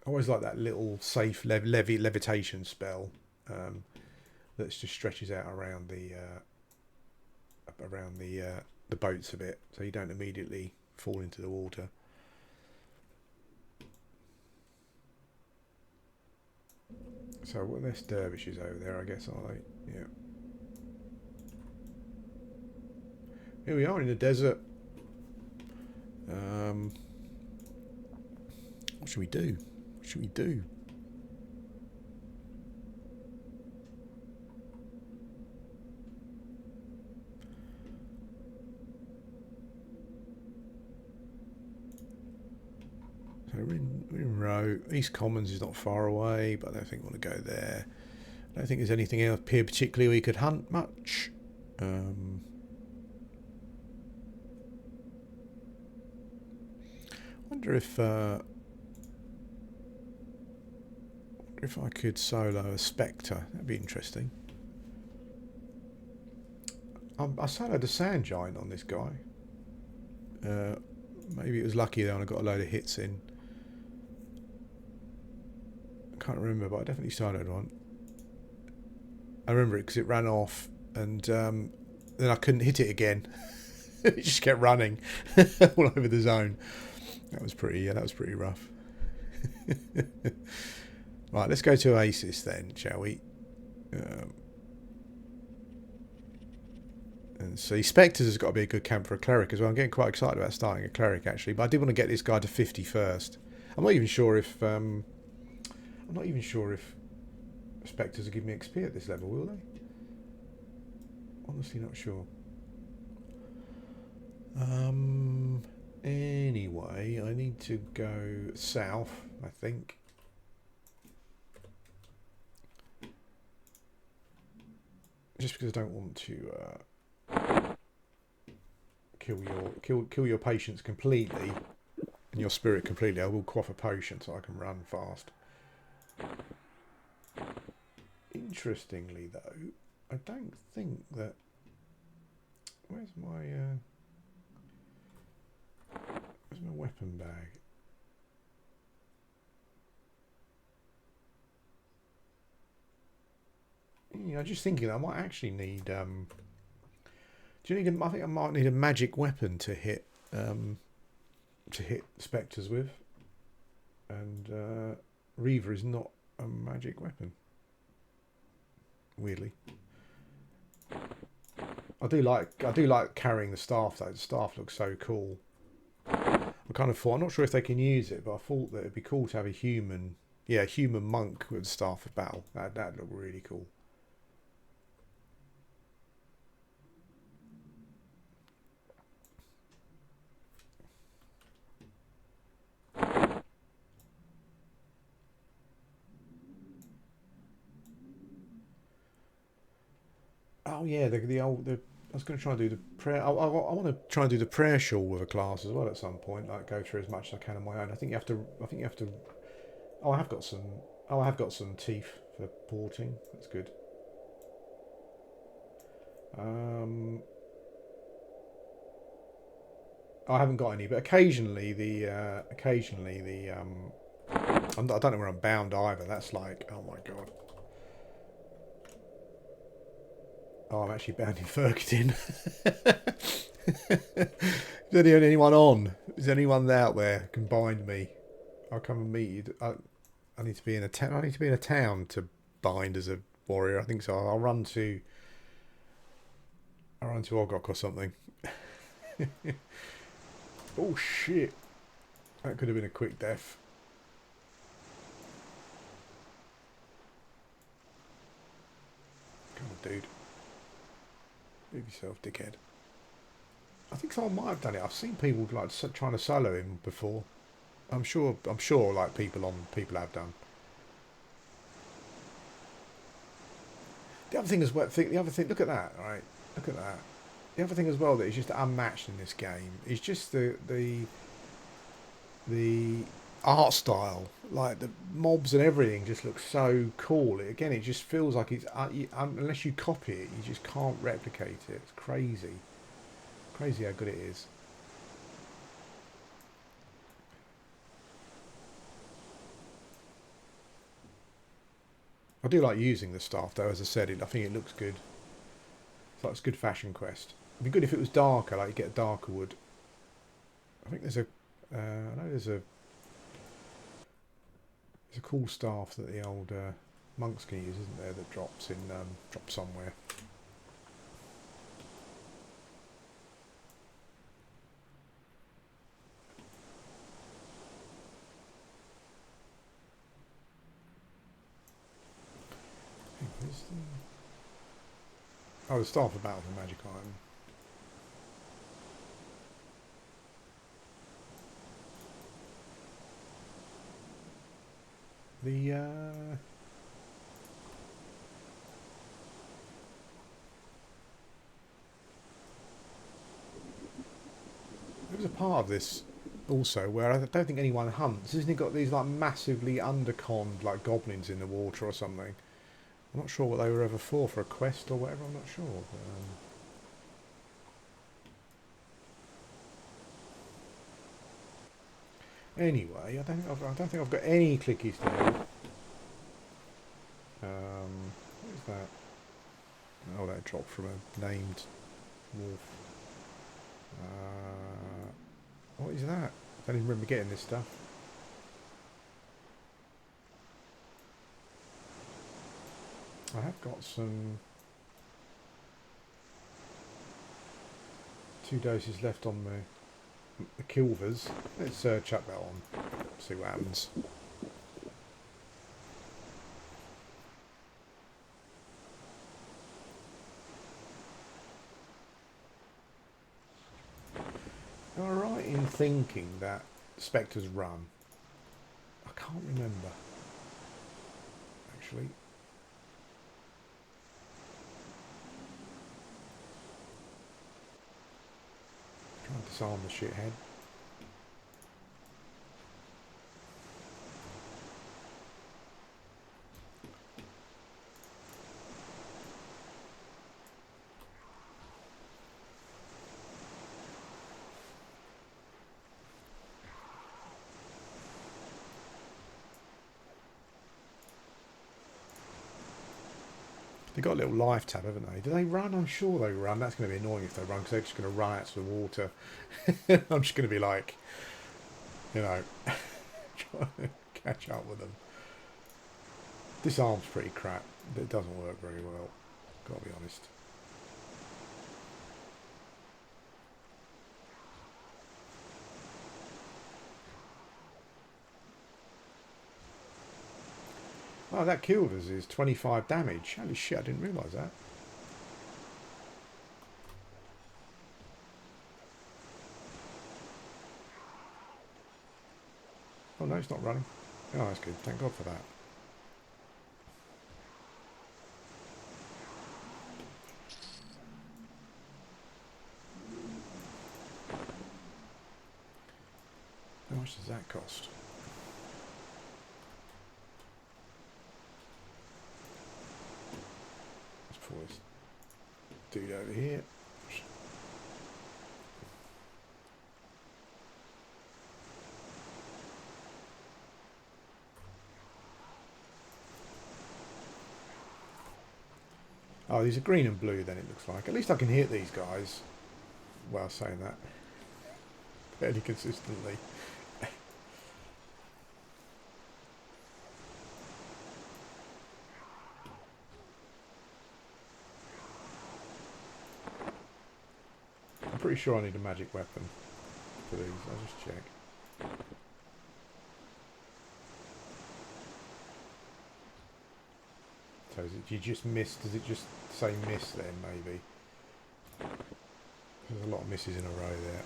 I always like that little safe levitation spell that just stretches out around the boats a bit, so you don't immediately fall into the water. So well, there's dervishes over there, I guess, are they? Yeah. Here we are in the desert. What should we do? What should we do? So we're in Row. East Commons is not far away, but I don't think we want to go there. I don't think there's anything else here particularly we could hunt much. Wonder if I could solo a Specter. That'd be interesting. I soloed a Sand Giant on this guy. Maybe it was lucky that I got a load of hits in. I can't remember, but I definitely soloed one. I remember it because it ran off, and then I couldn't hit it again. It just kept running all over the zone. That was pretty rough. Right, let's go to Oasis then, shall we? And see, Spectres has got to be a good camp for a cleric as well. I'm getting quite excited about starting a cleric actually, but I did want to get this guy to 50 first. I'm not even sure if Spectres will give me XP at this level, will they? Honestly, not sure. Anyway, I need to go south, I think. Just because I don't want to kill your patience completely and your spirit completely. I will quaff a potion so I can run fast. Interestingly, though, I don't think that. Where's my weapon bag? Yeah, I'm just thinking I might actually need. Do you need? I think I might need a magic weapon to hit Spectres with, and Reaver is not a magic weapon. Weirdly, I do like carrying the staff though. The staff looks so cool. I kind of thought, I'm not sure if they can use it, but I thought that it'd be cool to have a human monk with the staff of battle. That'd look really cool. Oh yeah, I was going to try and do the prayer. I want to try and do the prayer shawl with a class as well at some point. Like go through as much as I can on my own. I think you have to. Oh, I have got some. Oh, I have got some teeth for porting. That's good. I haven't got any, but occasionally I don't know where I'm bound either. That's like, oh my god. Oh, I'm actually bound in Ferguson. Is there anyone on? Is anyone out there who can bind me? I'll come and meet you. I need to be in a town. I need to be in a town to bind as a warrior. I think so. I'll run to. I'll run to Ogok or something. Oh shit! That could have been a quick death. Come on, dude. Move yourself, dickhead. I think someone might have done it. I've seen people like trying to solo him before. I'm sure. Like people have done. The other thing as well. The other thing. Look at that. Right. Look at that. The other thing as well that is just unmatched in this game is just the art style. Like the mobs and everything just looks so cool. Again, it just feels like it's unless you copy it, you just can't replicate it. It's crazy. Crazy how good it is. I do like using the staff though, as I said. I think it looks good. It's good fashion quest. It'd be good if it was darker, like you get a darker wood. I think there's a, I know there's a cool staff that the old monks can use, isn't there? That drops somewhere. Oh, the staff of battle for magic item. There was a part of this also where I don't think anyone hunts. Isn't it got these like massively underconned like goblins in the water or something? I'm not sure what they were ever for a quest or whatever. I'm not sure. But, anyway, I don't think I've got any clickies to do. What is that? Oh, that dropped from a named wolf. What is that? I don't even remember getting this stuff. I have got some 2 doses left on the Kilvers. Let's chuck that on. See what happens. Am I right in thinking that Spectre's run? I can't remember. Actually. Trying to disarm the shithead. They've got a little life tab, haven't they? Do they run? I'm sure they run. That's going to be annoying if they run, because they're just going to run out to the water. I'm just going to be like, you know, trying to catch up with them. This arm's pretty crap. It doesn't work very well, gotta be honest. Oh, that killed us is 25 damage. Holy shit, I didn't realise that. Oh no, it's not running. Oh, that's good. Thank God for that. How much does that cost? Let's pull this dude over here. Oh, these are green and blue then, it looks like. At least I can hit these guys. Well, saying that fairly consistently. I'm pretty sure I need a magic weapon for these. I'll just check. So is it, do you just miss? Does it just say miss then, maybe? There's a lot of misses in a row there.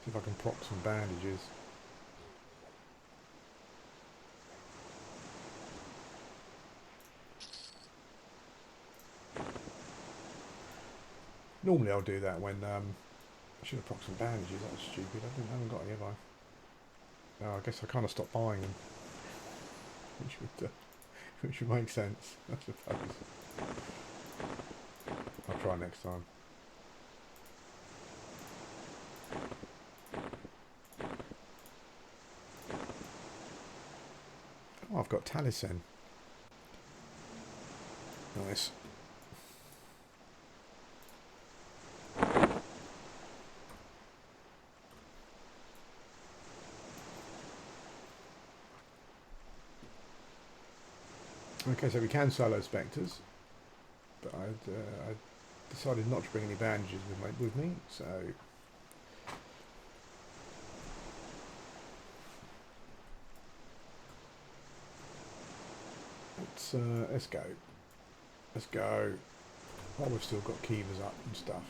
See if I can proc some bandages. Normally I'll do that when I should have proc some bandages. That was stupid. I haven't got any, have I? No, I guess I kind of stopped buying them, which would make sense, I suppose. I'll try next time. Oh, I've got Taliesin. Nice. Okay, so we can solo Specters, but I decided not to bring any bandages with me, so let's go. Let's go. Oh, we've still got Kivas up and stuff.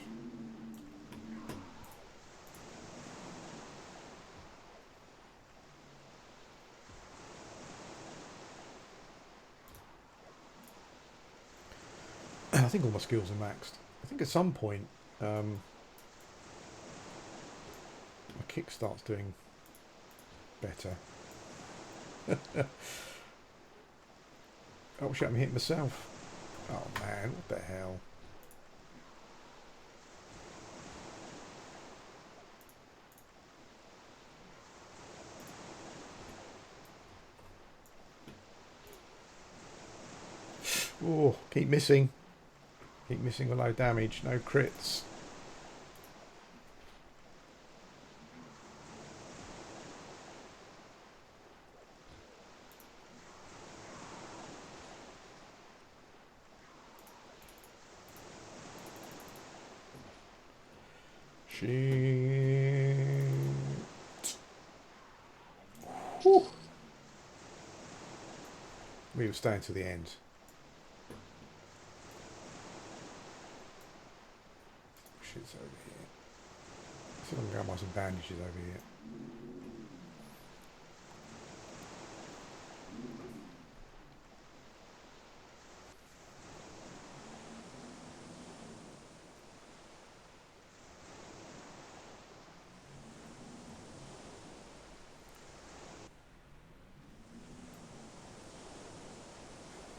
I think all my skills are maxed. I think at some point my kick starts doing better. Oh shit, I'm hitting myself. Oh man, what the hell? Oh, keep missing. Keep missing with low damage, no crits. Shit. Whew. We were staying to the end. Shit's over here. Let's see if I can grab my some bandages over here.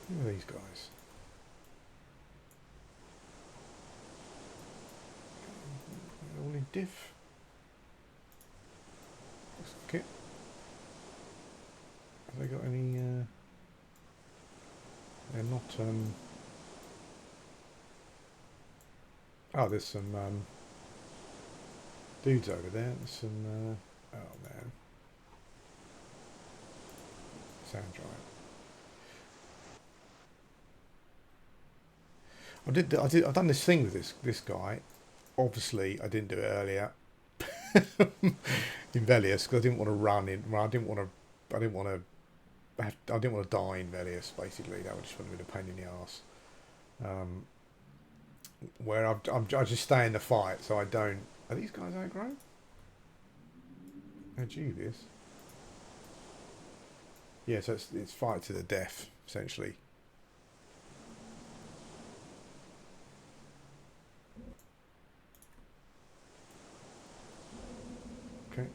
Who are these guys? They're all in diff. Looks like it. Have they got any? They're not. Oh, there's some dudes over there. There's some. Oh man. Sand giant. I've done this thing with this guy. Obviously, I didn't do it earlier in Velious because I didn't want to run in. Well, I didn't want to die in Velious. Basically, that would just would have been a pain in the arse. Where I just stay in the fight, so I don't. Are these guys aggro? They're dubious. Yeah, so it's fight to the death essentially. Okay.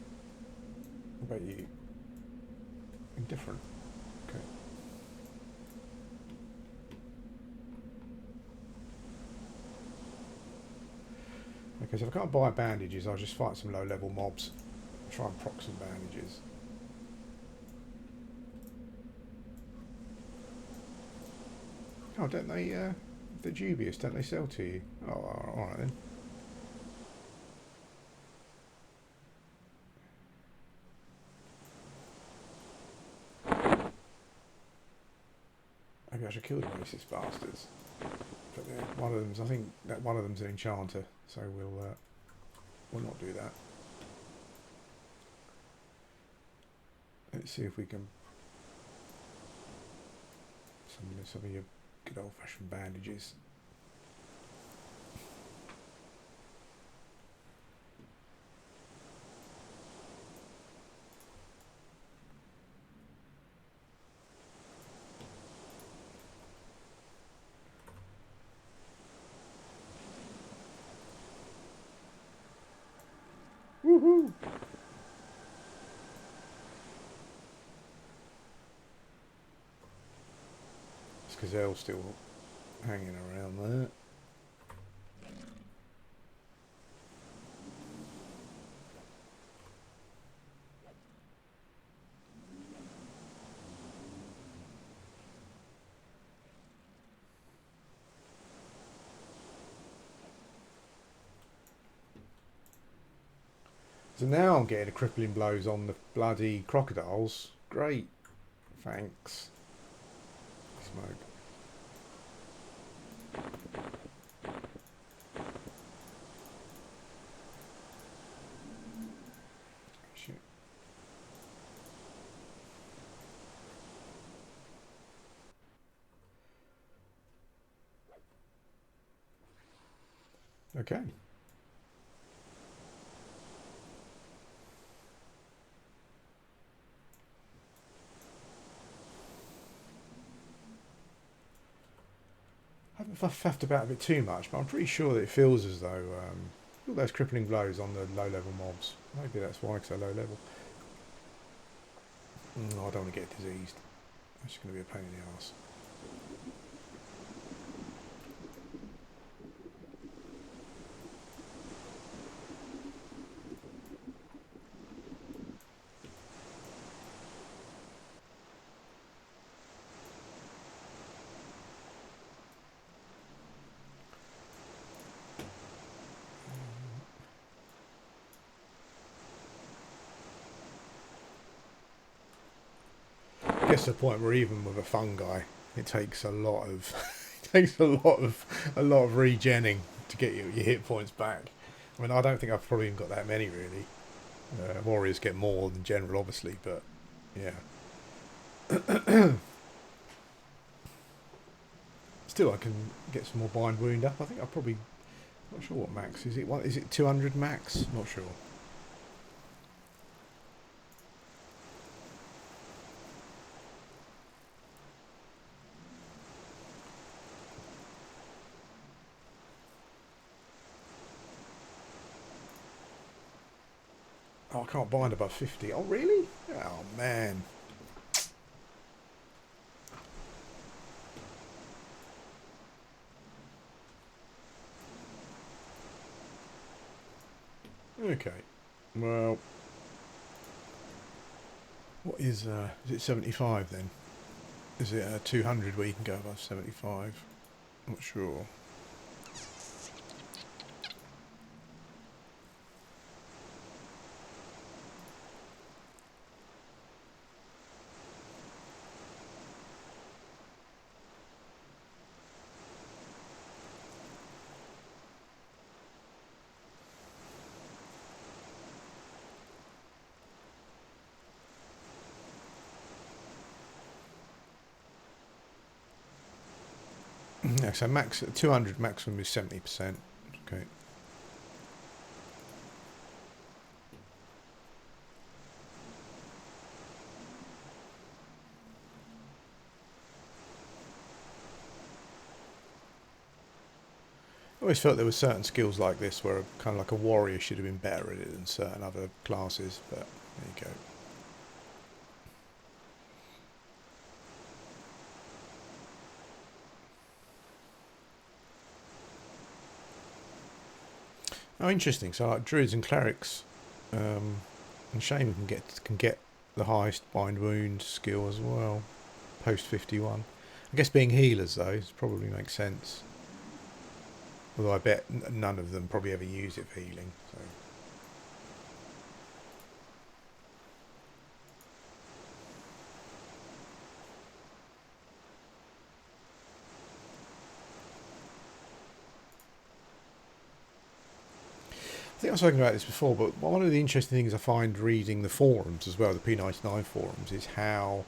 What about you? Indifferent. Okay. Okay, so if I can't buy bandages, I'll just fight some low-level mobs. Try and proc some bandages. Oh, don't they? They're dubious, don't they sell to you? Oh, all right then. I should kill the racist bastards. But one of them's, I think that one of them's an enchanter, so we'll not do that. Let's see if we can some of your good old-fashioned bandages. Woohoo! It's Gazelle's still hanging around there. So now I'm getting the crippling blows on the bloody crocodiles. Great. Thanks. Smoke. Shit. Okay. I haven't faffed about a bit too much, but I'm pretty sure that it feels as though all those crippling blows on the low-level mobs. Maybe that's why, because they're low level. No, I don't want to get diseased. That's going to be a pain in the arse. I guess the point where even with a fungi, it takes a lot of a lot of regenning to get your hit points back. I mean, I don't think I've probably even got that many really. Warriors get more than general, obviously, but yeah. Still, I can get some more bind wound up. I think I probably not sure what max is it. What is it? 200 max? Not sure. Oh, I can't bind above 50. Oh, really? Oh, man. Okay. Well, what is it 75 then? Is it 200 where you can go above 75? Not sure. Yeah, so max 200 maximum is 70%. Okay. I always felt there were certain skills like this where kind of like a warrior should have been better at it than certain other classes, but there you go. Oh, interesting. So like druids and clerics, and shaman can get the highest bind wound skill as well, post 51. I guess being healers though probably makes sense. Although I bet none of them probably ever use it for healing. So. think I was talking about this before, but one of the interesting things I find reading the forums as well, the P99 forums, is how,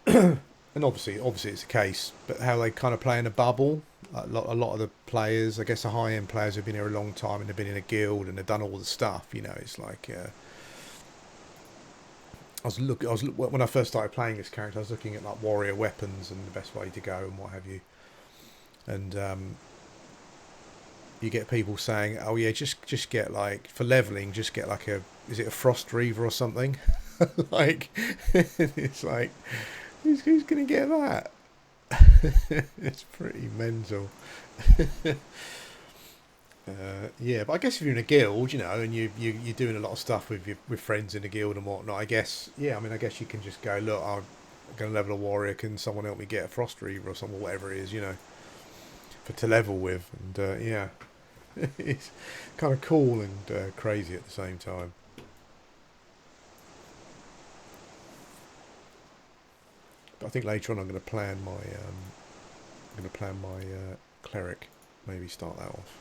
and obviously it's a case, but how they kind of play in a bubble. A lot of the players, I guess the high-end players, have been here a long time and they've been in a guild and they've done all the stuff. You know, it's like when I first started playing this character, I was looking at like warrior weapons and the best way to go and what have you, and you get people saying, "Oh yeah, just get like for leveling, just get like is it a frost reaver or something?" Like it's like who's gonna get that? It's pretty mental. Yeah, but I guess if you're in a guild, you know, and you're doing a lot of stuff with friends in a guild and whatnot, I guess, yeah, I mean, I guess you can just go, look, I'm going to level a warrior. Can someone help me get a frost reaver or something, whatever it is, you know, to level with? And yeah, it's kind of cool and crazy at the same time. But I think later on I'm going to plan my cleric. Maybe start that off.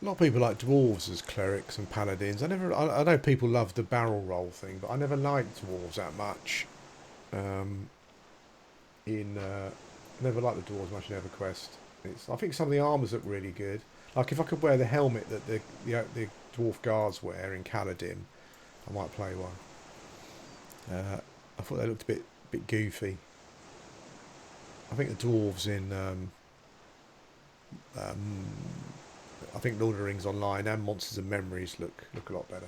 A lot of people like dwarves as clerics and paladins. I know people love the barrel roll thing, but I never liked dwarves that much. Never liked the dwarves much in Everquest. I think some of the armours look really good. Like if I could wear the helmet that the dwarf guards wear in Kaladin, I might play one. I thought they looked a bit goofy. I think the dwarves in I think Lord of the Rings Online and Monsters and Memories look a lot better.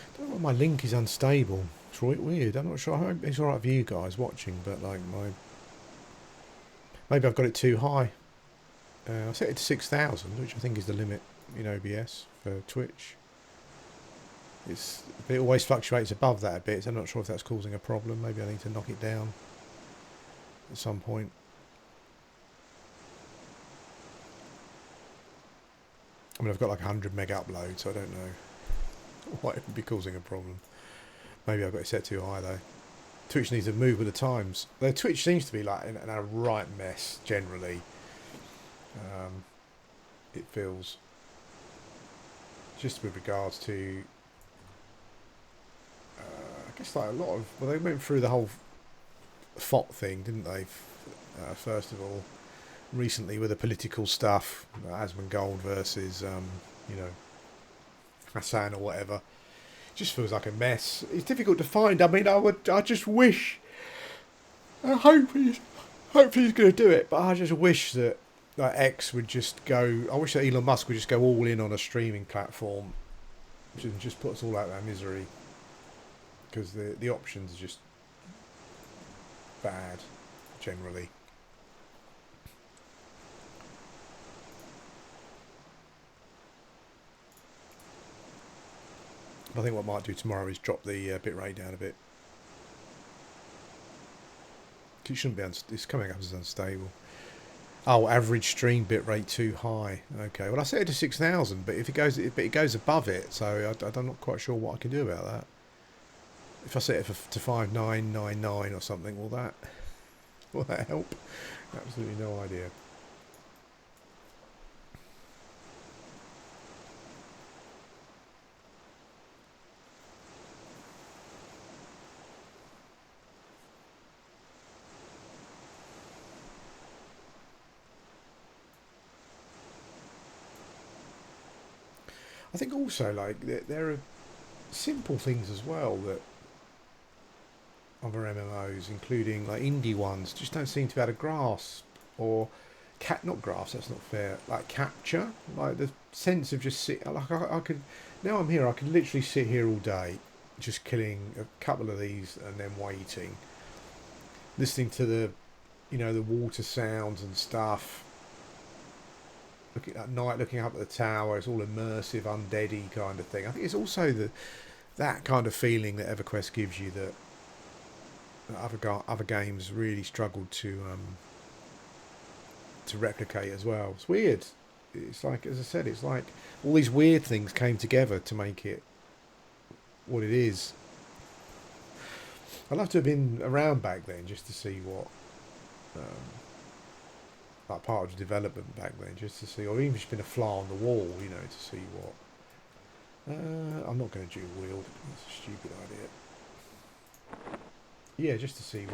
I don't know why my link is unstable. It's right weird. I'm not sure. I hope it's alright for you guys watching, but like maybe I've got it too high. I set it to 6,000, which I think is the limit in OBS for Twitch. It always fluctuates above that a bit, so I'm not sure if that's causing a problem. Maybe I need to knock it down at some point. I mean, I've got like 100 meg upload, so I don't know what would be causing a problem. Maybe I've got it set too high though. Twitch needs to move with the times. Their Twitch seems to be like in a right mess generally. It feels just with regards to I guess like a lot of, well, they went through the whole FOT thing, didn't they? First of all, recently with the political stuff, Asmongold versus you know, Hassan or whatever. It just feels like a mess. It's difficult to find. I mean, I just wish. I hope he's going to do it, but I just wish that X would just go. I wish that Elon Musk would just go all in on a streaming platform, and just put us all out of our misery. Because the options are just bad, generally. I think what I might do tomorrow is drop the bitrate down a bit. It shouldn't be. It's coming up as unstable. Oh, average stream bitrate too high. Okay, well I set it to 6,000, but if it goes above it, so I'm not quite sure what I can do about that. If I set it to 5999 or something, will that help? Absolutely no idea. I think also like there are simple things as well that other MMOs, including like indie ones, just don't seem to be able to grasp, or not grasp. That's not fair. Like capture, like the sense of just sit. Like I could now I'm here. I could literally sit here all day just killing a couple of these and then waiting, listening to the, you know, the water sounds and stuff. Looking at night, looking up at the tower, it's all immersive, undeady kind of thing. I think it's also that kind of feeling that Everquest gives you that other games really struggled to replicate as well. It's weird. It's like, as I said, it's like all these weird things came together to make it what it is. I'd love to have been around back then just to see what, like part of the development back then, just to see, or even just been a fly on the wall, you know, to see what. I'm not going to dual wield. That's a stupid idea. Yeah, just to see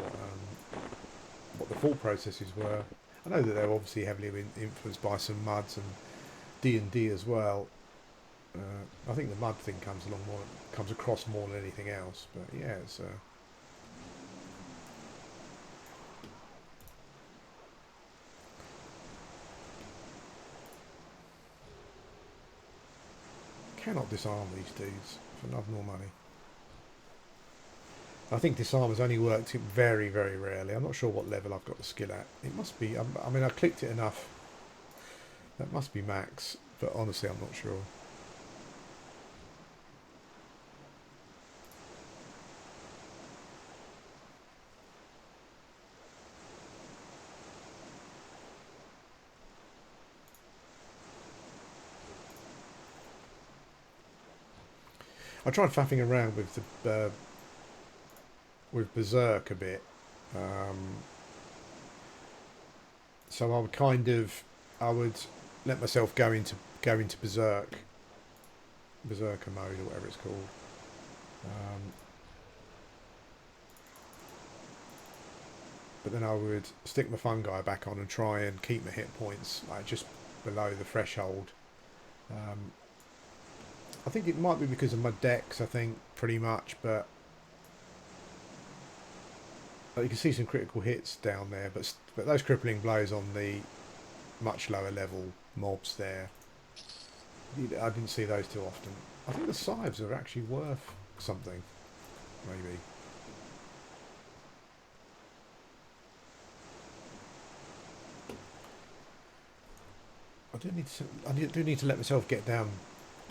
what the thought processes were. I know that they're obviously heavily influenced by some MUDs and D&D as well. I think the MUD thing comes across more than anything else. But yeah, it's. Cannot disarm these dudes for love nor money. I think disarm has only worked very, very rarely. I'm not sure what level I've got the skill at. It must be. I mean, I clicked it enough. That must be max, but honestly, I'm not sure. I tried faffing around with the with Berserk a bit. So I would let myself go into Berserker mode or whatever it's called. But then I would stick my fungi back on and try and keep my hit points like just below the threshold. I think it might be because of my decks, I think, pretty much, but you can see some critical hits down there, but those crippling blows on the much lower level mobs there, I didn't see those too often. I think the scythes are actually worth something, maybe. I do need to let myself get down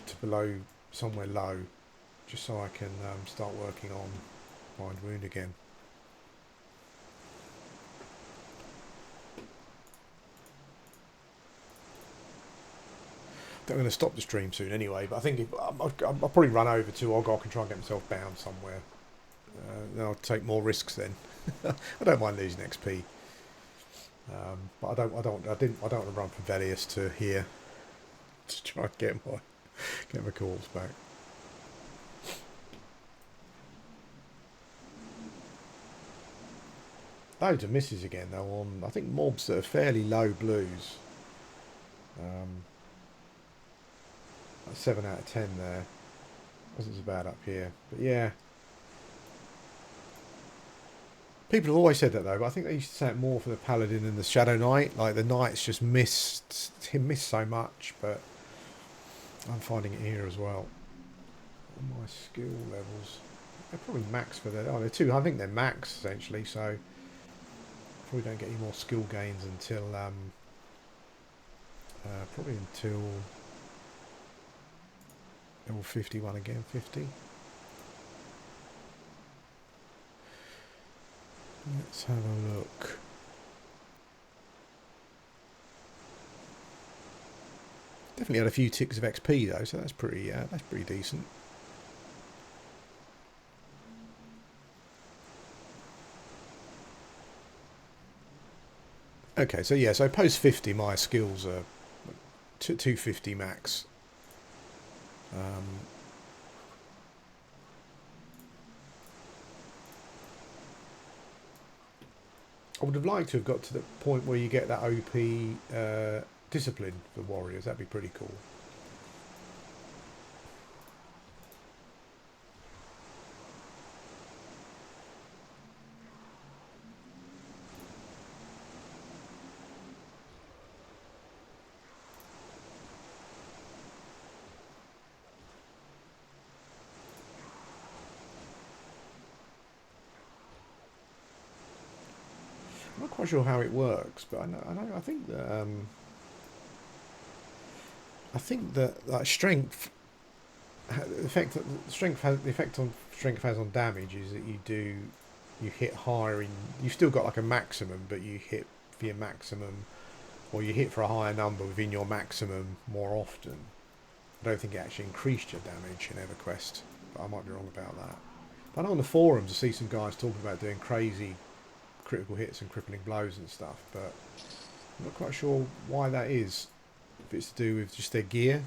to below somewhere low, just so I can start working on Bind Wound again. I'm going to stop the stream soon anyway, but I think I'll probably run over to Ogok and try and get myself bound somewhere. Then I'll take more risks then. I don't mind losing XP, but I don't want to run from Velious to here to try and get my corpse back. Loads of misses again though on I think mobs that are fairly low blues. 7 out of 10 there. Wasn't so bad up here, but yeah. People have always said that though, but I think they used to say it more for the Paladin and the Shadow Knight. Like the Knights just miss so much, but I'm finding it here as well. On my skill levels, they're probably max for their. Oh, they're two. I think they're max essentially. So probably don't get any more skill gains until probably until level 51 again. 50. Let's have a look. Definitely had a few ticks of XP though, so that's pretty decent. Okay, so yeah, so post 50 my skills are 250 max. I would have liked to have got to the point where you get that OP discipline for warriors. That'd be pretty cool. quite sure how it works, but I think that like strength, the effect that strength has, the effect on strength has on damage is that you hit higher in, you've still got like a maximum, but you hit for your maximum, or you hit for a higher number within your maximum more often. I don't think it actually increased your damage in Everquest, but I might be wrong about that. But I know on the forums I see some guys talking about doing crazy critical hits and crippling blows and stuff, but I'm not quite sure why that is. If it's to do with just their gear,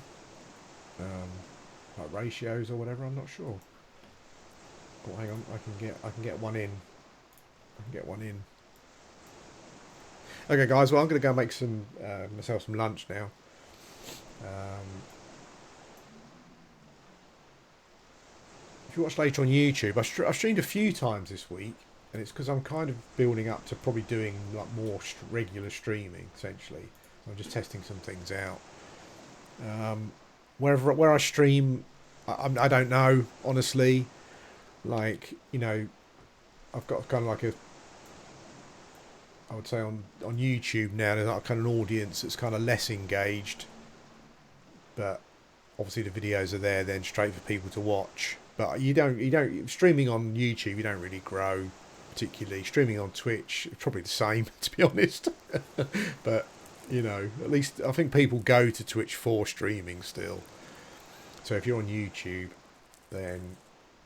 like ratios or whatever, I'm not sure. Oh, hang on, I can get one in. I can get one in. Okay, guys. Well, I'm going to go make some myself some lunch now. If you watch later on YouTube, I've streamed a few times this week, and it's because I'm kind of building up to probably doing like more regular streaming. Essentially, I'm just testing some things out. Where I stream, I don't know honestly. Like, you know, I've got kind of like I would say on YouTube now there's like kind of an audience that's kind of less engaged, but obviously the videos are there then straight for people to watch. But you don't streaming on YouTube, you don't really grow particularly. Streaming on Twitch, it's probably the same to be honest. But you know, at least I think people go to Twitch for streaming still. So if you're on YouTube, then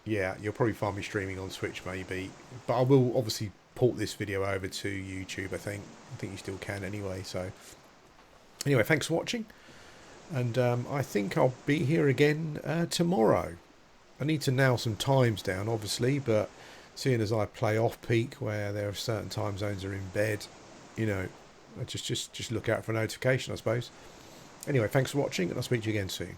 yeah, you'll probably find me streaming on Twitch maybe. But I will obviously port this video over to YouTube. I think you still can anyway. So anyway, thanks for watching, and I think I'll be here again tomorrow. I need to nail some times down, obviously, but seeing as I play off peak where there are certain time zones are in bed, you know, I just look out for a notification, I suppose. Anyway, thanks for watching, and I'll speak to you again soon.